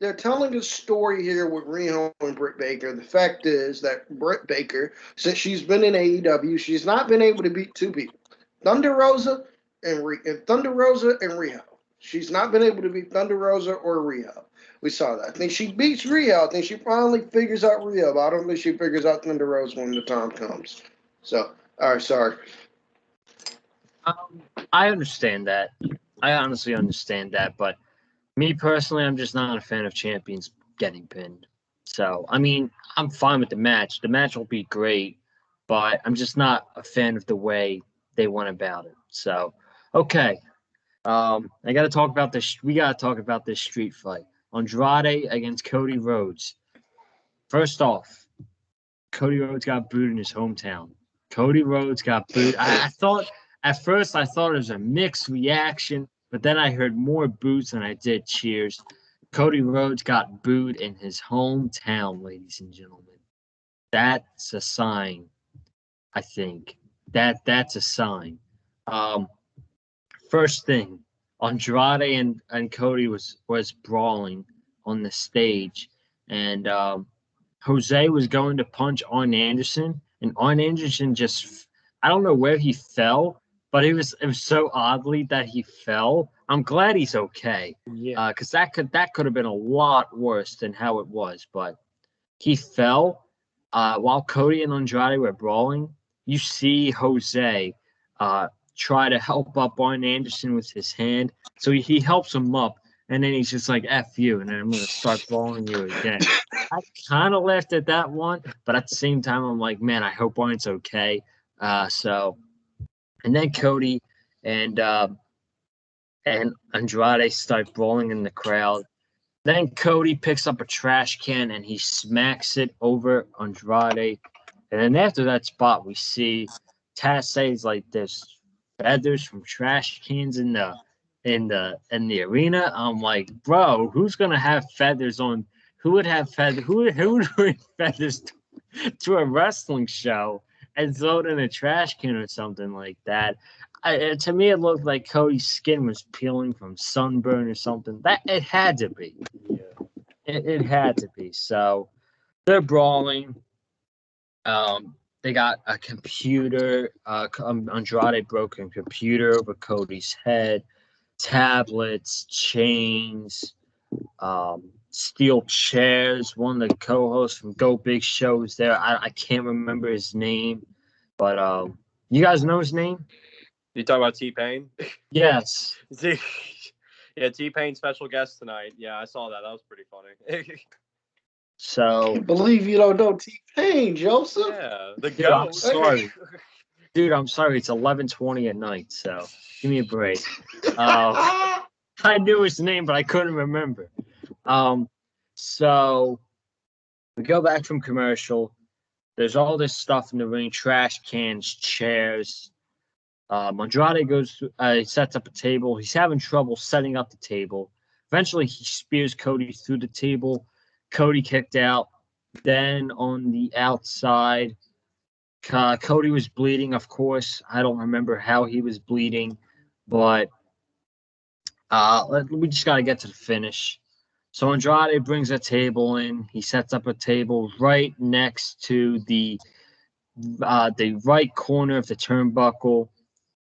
they're telling a story here with Riho and Britt Baker. The fact is that Britt Baker, since she's been in AEW, she's not been able to beat two people, Thunder Rosa and Riho. She's not been able to beat Thunder Rosa or Riho. We saw that. I think she beats Riho. I think she finally figures out Riho, but I don't think she figures out Thunder Rosa when the time comes. So, all right, sorry. I understand that. I honestly understand that, but me personally, I'm just not a fan of champions getting pinned. So, I mean, I'm fine with the match. The match will be great, but I'm just not a fan of the way they went about it. So, okay. I got to talk about this. We got to talk about this street fight. Andrade against Cody Rhodes. First off, Cody Rhodes got booed in his hometown. Cody Rhodes got booed. I thought at first it was a mixed reaction, but then I heard more boos than I did cheers. Cody Rhodes got booed in his hometown, ladies and gentlemen. That's a sign, I think. That's a sign. First thing, Andrade and Cody was brawling on the stage, and Jose was going to punch Arn Anderson, and Arn Anderson I don't know where he fell, but it was so oddly that he fell. I'm glad he's okay. Yeah. Because that could have been a lot worse than how it was. But he fell while Cody and Andrade were brawling. You see Jose try to help up Arn Anderson with his hand. So he helps him up, and then he's just like, F you, and then I'm going to start brawling you again. I kind of laughed at that one, but at the same time, I'm like, man, I hope Arn's okay. And then Cody and Andrade start brawling in the crowd. Then Cody picks up a trash can and he smacks it over Andrade. And then after that spot, we see Taz says like there's feathers from trash cans in the arena. I'm like, bro, who's gonna have feathers on? Who would have feathers? Who would bring feathers to a wrestling show and throw it in a trash can or something like that? To me, it looked like Cody's skin was peeling from sunburn or something. That it had to be. Yeah. It had to be. So they're brawling. They got a computer. Andrade broke a computer over Cody's head. Tablets, chains, steel chairs. One of the co-hosts from Go Big Show was there. I can't remember his name, but you guys know his name? You talk about T-Pain? Yes. Yeah, T-Pain special guest tonight. Yeah, I saw that. That was pretty funny. So I believe you don't know T-Pain, Joseph. Yeah, the dude, I'm GOAT. sorry. Dude, I'm sorry. It's 11:20 at night, so give me a break. I knew his name, but I couldn't remember. So we go back from commercial. There's all this stuff in the ring: trash cans, chairs. Andrade goes, sets up a table. He's having trouble setting up the table. Eventually, he spears Cody through the table. Cody kicked out. Then on the outside, Cody was bleeding, of course. I don't remember how he was bleeding, but we just got to get to the finish. So Andrade brings a table in. He sets up a table right next to the right corner of the turnbuckle.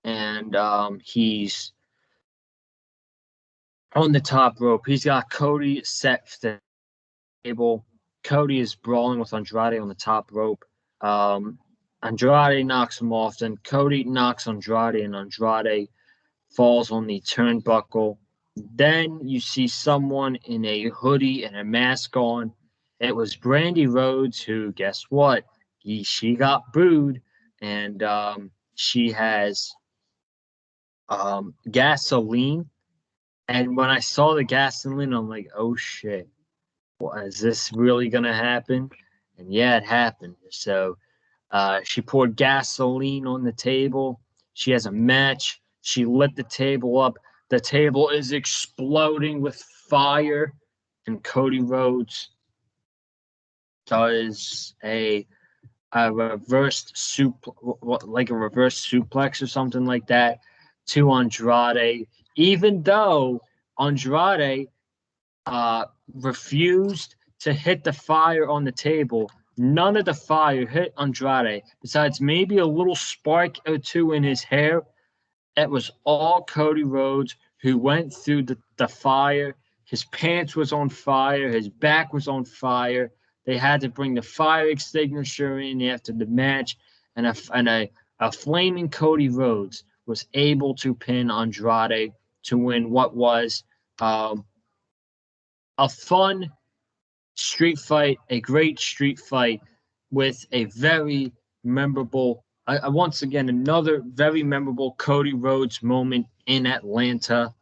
And he's on the top rope. He's got Cody set for the table. Cody is brawling with Andrade on the top rope. Andrade knocks him off. Then Cody knocks Andrade, and Andrade falls on the turnbuckle. Then you see someone in a hoodie and a mask on. It was Brandy Rhodes, who, guess what? She got booed, and she has gasoline. And when I saw the gasoline, I'm like, oh shit, is this really gonna happen? And yeah, it happened. So she poured gasoline on the table. She has a match. She lit the table up. The table is exploding with fire, and Cody Rhodes does a reverse like a reverse suplex or something like that to Andrade, even though Andrade refused to hit the fire on the table. None of the fire hit Andrade, besides maybe a little spark or two in his hair. It was all Cody Rhodes who went through the fire. His pants was on fire. His back was on fire. They had to bring the fire extinguisher in after the match, and a flaming Cody Rhodes was able to pin Andrade to win what was a fun street fight, a great street fight with a very memorable, once again, another very memorable Cody Rhodes moment in Atlanta.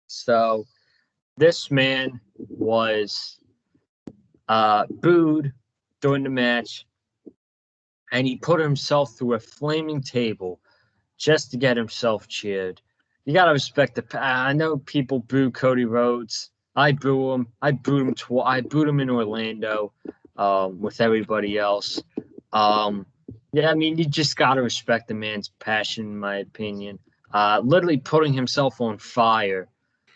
So this man was booed during the match, and he put himself through a flaming table just to get himself cheered. You gotta respect the. I know people boo Cody Rhodes. I boo him. I booed him. I booed him in Orlando, with everybody else. Yeah, I mean, you just gotta respect the man's passion, in my opinion. Literally putting himself on fire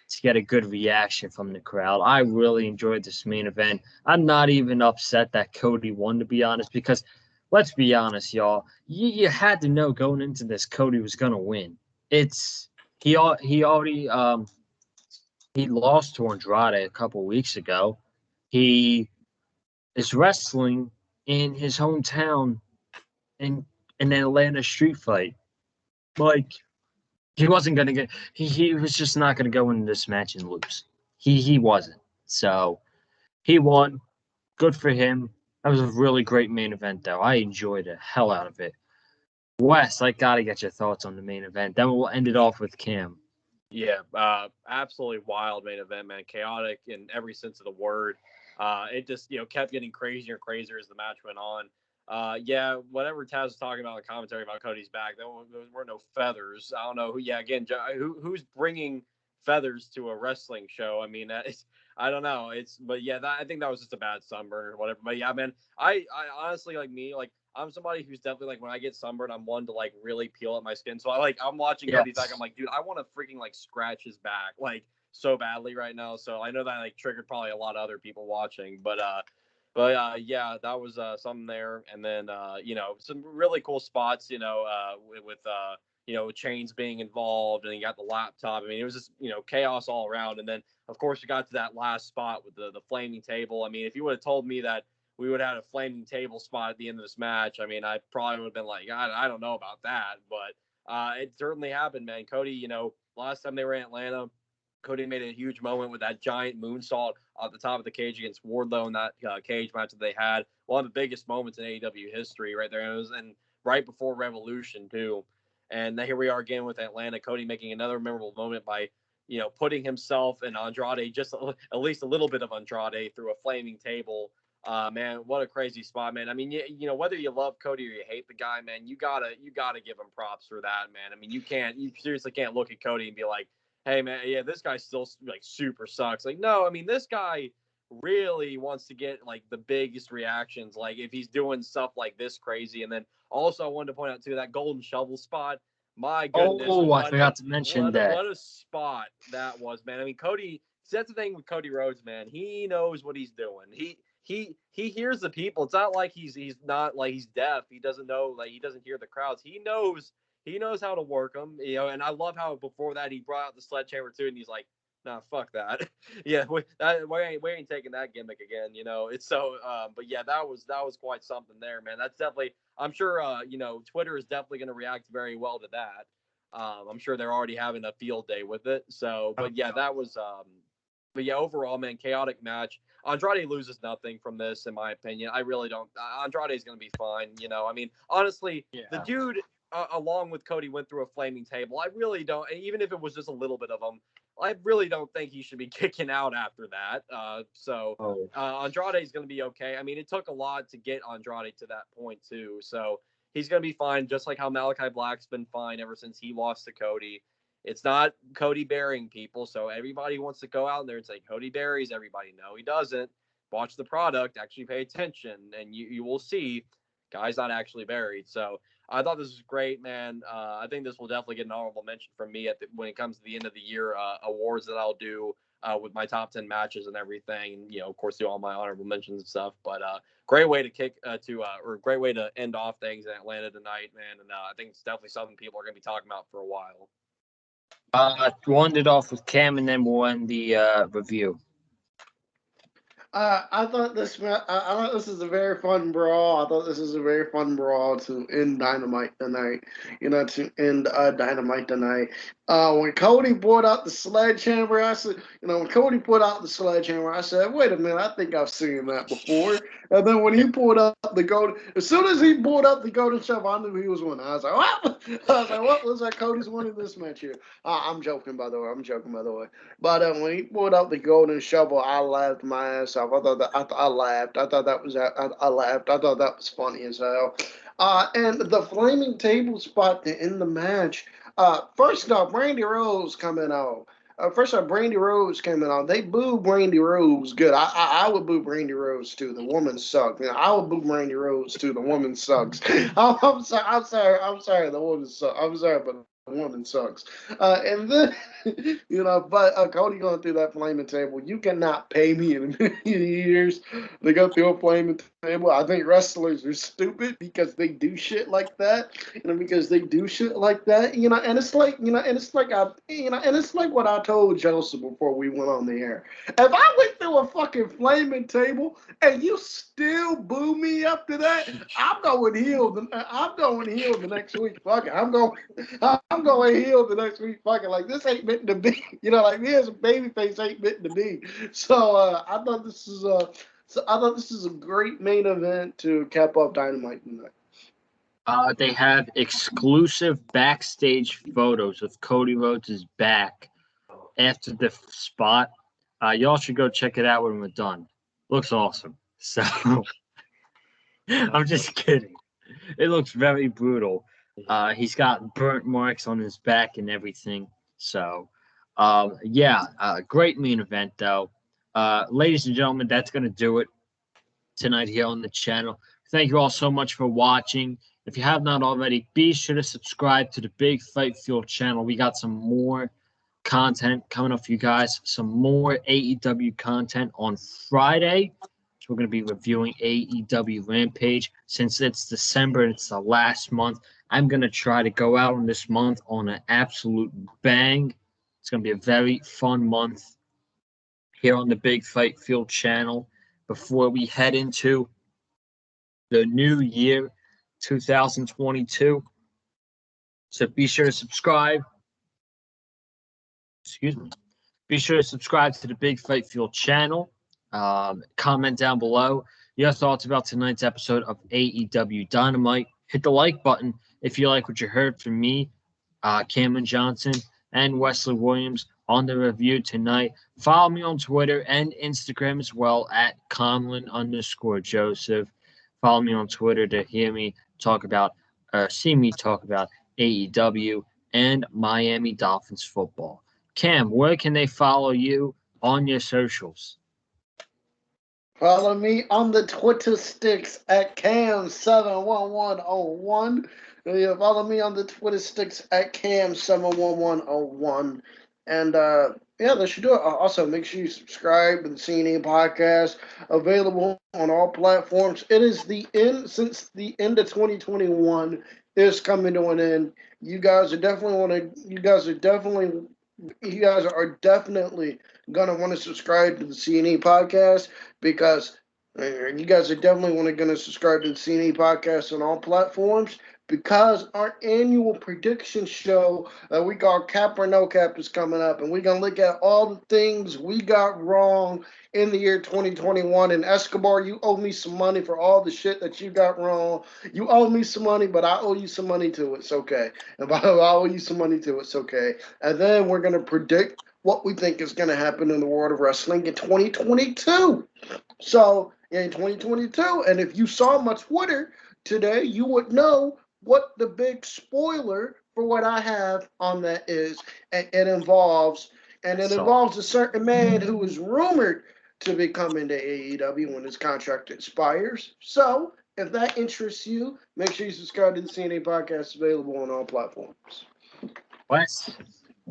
to get a good reaction from the crowd. I really enjoyed this main event. I'm not even upset that Cody won, to be honest, because let's be honest, y'all. You had to know going into this Cody was gonna win. He already he lost to Andrade a couple weeks ago. He is wrestling in his hometown in an Atlanta street fight. Like, he wasn't gonna get. He was just not gonna go into this match and lose. He wasn't. So he won. Good for him. That was a really great main event, though. I enjoyed the hell out of it. Wes, I gotta get your thoughts on the main event. Then we'll end it off with Cam. Yeah, absolutely wild main event, man. Chaotic in every sense of the word. It just, kept getting crazier and crazier as the match went on. Yeah, whatever Taz was talking about in the commentary about Cody's back, there were no feathers. I don't know who. Yeah, again, who's bringing feathers to a wrestling show? I mean, I don't know. But yeah, I think that was just a bad sunburn or whatever. But yeah, man, I honestly, like me, like I'm somebody who's definitely like when I get sunburned, I'm one to like really peel at my skin. So I'm watching Cody's back. I'm like, dude, I want to freaking like scratch his back like so badly right now. So I know that like triggered probably a lot of other people watching, but yeah, that was something there. And then some really cool spots, with chains being involved, and you got the laptop. I mean, it was just chaos all around. And then of course you got to that last spot with the flaming table. I mean, if you would have told me that we would have had a flaming table spot at the end of this match, I mean, I probably would have been like, I don't know about that, but it certainly happened, man. Cody, last time they were in Atlanta, Cody made a huge moment with that giant moonsault off the top of the cage against Warlow in that cage match that they had. One of the biggest moments in AEW history right there. And it was right before Revolution, too. And here we are again with Atlanta. Cody making another memorable moment by, putting himself and Andrade, just at least a little bit of Andrade, through a flaming table. Man, what a crazy spot, man. I mean, whether you love Cody or you hate the guy, man, you gotta give him props for that, man. I mean, you seriously can't look at Cody and be like, hey, man, yeah, this guy still like super sucks. Like, no, I mean, this guy really wants to get like the biggest reactions, like if he's doing stuff like this crazy. And then also I wanted to point out too, that golden shovel spot. My goodness. Oh, I forgot to mention that. What a spot that was, man. I mean, Cody, that's the thing with Cody Rhodes, man. He knows what he's doing. He hears the people. It's not like he's not like he's deaf. He doesn't know, like he doesn't hear the crowds. He knows how to work them, and I love how before that he brought out the sledgehammer too, and he's like, nah, fuck that. Yeah, we ain't taking that gimmick again, It's so, but yeah, that was quite something there, man. That's definitely, I'm sure, Twitter is definitely going to react very well to that. I'm sure they're already having a field day with it. So, but yeah, that was, but yeah, overall, man, chaotic match. Andrade loses nothing from this, in my opinion. I really don't. Andrade is going to be fine. I mean, honestly, the dude, along with Cody, went through a flaming table. I really don't. Even if it was just a little bit of them, I really don't think he should be kicking out after that. Andrade is going to be okay. I mean, it took a lot to get Andrade to that point too. So he's going to be fine, just like how Malachi Black's been fine ever since he lost to Cody. It's not Cody burying people, so everybody wants to go out there and say Cody buries everybody. No, he doesn't. Watch the product, actually pay attention, and you will see Guy's not actually buried. So I thought this was great, man. I think this will definitely get an honorable mention from me when it comes to the end of the year awards that I'll do with my top 10 matches and everything. You know, of course, do all my honorable mentions and stuff. But great way to or great way to end off things in Atlanta tonight, man. And I think it's definitely something people are going to be talking about for a while. We'll end it off with Cam, and then we'll end the review. I thought this is a very fun brawl. I thought this is a very fun brawl to end Dynamite tonight. Dynamite tonight. When Cody brought out the sledgehammer, I said, when Cody put out the sledgehammer, I said, wait a minute, I think I've seen that before. And then when he pulled up the golden, as soon as he pulled up the golden shovel, I knew he was winning. I was like, what? What was that? Cody's winning this match here. I'm joking, by the way. But when he pulled out the golden shovel, I laughed my ass off. I laughed. I thought that was funny as hell. And the flaming table spot to end the match. First off, Brandy Rhodes coming out. Brandy Rhodes coming out. They boo Brandy Rhodes good. I would boo Brandy Rhodes too. The woman sucks. I would boo Brandy Rhodes too. The woman sucks. I'm sorry. The woman sucks. I'm sorry, but the woman sucks. And then, but Cody going through that flaming table. You cannot pay me in a million years to go through a flaming table. I think wrestlers are stupid because they do shit like that. And it's like what I told Joseph before we went on the air. If I went through a fucking flaming table and you still boo me after that, I'm going heel the next week. Fuck it. I'm going heel the next week. Fuck it. Like, this ain't meant to be. Like, me as a babyface ain't meant to be. So I thought this is a great main event to cap off Dynamite tonight. They have exclusive backstage photos of Cody Rhodes' back after the spot. Y'all should go check it out when we're done. Looks awesome. So, I'm just kidding. It looks very brutal. He's got burnt marks on his back and everything. So, great main event, though. Ladies and gentlemen, that's going to do it tonight here on the channel. Thank you all so much for watching. If you have not already, be sure to subscribe to the Big Fight Fuel channel. We got some more content coming up for you guys. Some more AEW content on Friday. So we're going to be reviewing AEW Rampage. Since it's December and it's the last month, I'm going to try to go out on this month on an absolute bang. It's going to be a very fun month here on the Big Fight Fuel channel before we head into the new year, 2022. So be sure to subscribe. Be sure to subscribe to the Big Fight Fuel channel. Comment down below your thoughts about tonight's episode of AEW Dynamite. Hit the like button if you like what you heard from me, Cameron Johnson, and Wesley Williams on the review tonight. Follow me on Twitter and Instagram as well at Conlon_Joseph. Follow me on Twitter to see me talk about AEW and Miami Dolphins football. Cam, where can they follow you on your socials? Follow me on the Twitter sticks at Cam71101. Follow me on the Twitter sticks at Cam71101. And that should do it. Also, make sure you subscribe to the CNA podcast, available on all platforms. It is the end, since the end of 2021 is coming to an end. You guys are definitely gonna want to subscribe to the CNE podcast, because you guys are definitely going to subscribe to the CNE podcast on all platforms, because our annual prediction show we call Cap or No Cap is coming up, and we're going to look at all the things we got wrong in the year 2021. And Escobar, you owe me some money for all the shit that you got wrong. You owe me some money, but I owe you some money too. It's okay. And I owe you some money too. It's okay. And then we're going to predict what we think is going to happen in the world of wrestling in 2022. So in 2022, and if you saw my Twitter today, you would know what the big spoiler for what I have on that is. And it involves a certain man who is rumored to be coming to AEW when his contract expires. So If that interests you, make sure you subscribe to the CNA podcast, available on all platforms. Wes?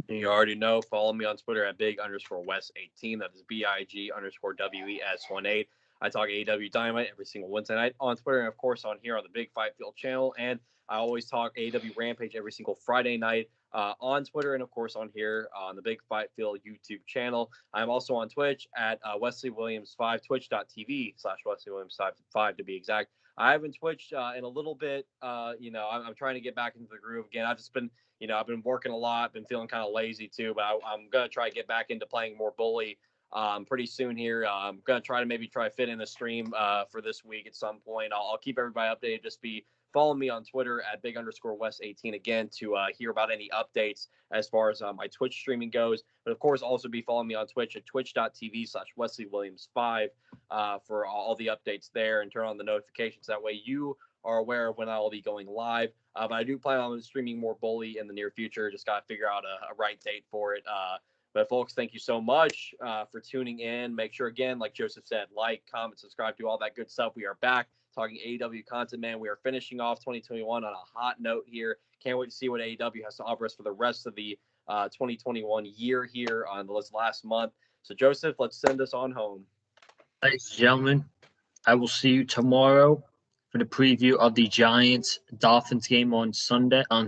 You already know. Follow me on Twitter at big_Wes18. That is BIG_WES18. I talk AEW Dynamite every single Wednesday night on Twitter, and of course on here on the Big Fight Field channel. And I always talk AEW Rampage every single Friday night on Twitter, and of course on here on the Big Fight Field YouTube channel. I'm also on Twitch at Wesley Williams 5, twitch.tv/Wesley Williams 5 to be exact. I haven't Twitched in a little bit. I'm trying to get back into the groove again. I've just been I've been working a lot, been feeling kind of lazy too, but I'm going to try to get back into playing more Bully pretty soon here. I'm going to try to fit in a stream for this week at some point. I'll keep everybody updated. Just follow me on Twitter at big_Wes18 again to hear about any updates as far as my Twitch streaming goes. But of course, also be following me on Twitch at twitch.tv/WesleyWilliams5 for all the updates there, and turn on the notifications. That way you are aware of when I will be going live. But I do plan on streaming more Bully in the near future. Just got to figure out a right date for it. But folks, thank you so much for tuning in. Make sure, again, like Joseph said, like, comment, subscribe, do all that good stuff. We are back talking AEW content, man. We are finishing off 2021 on a hot note here. Can't wait to see what AEW has to offer us for the rest of the 2021 year here on this last month. So, Joseph, let's send us on home. Ladies and gentlemen, I will see you tomorrow for the preview of the Giants-Dolphins game on Sunday. I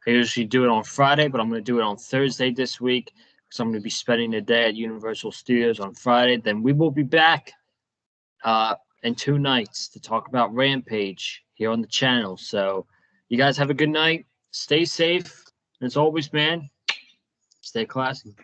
usually do it on Friday, but I'm going to do it on Thursday this week because I'm going to be spending the day at Universal Studios on Friday. Then we will be back in 2 nights to talk about Rampage here on the channel. So you guys have a good night. Stay safe. And as always, man, stay classy.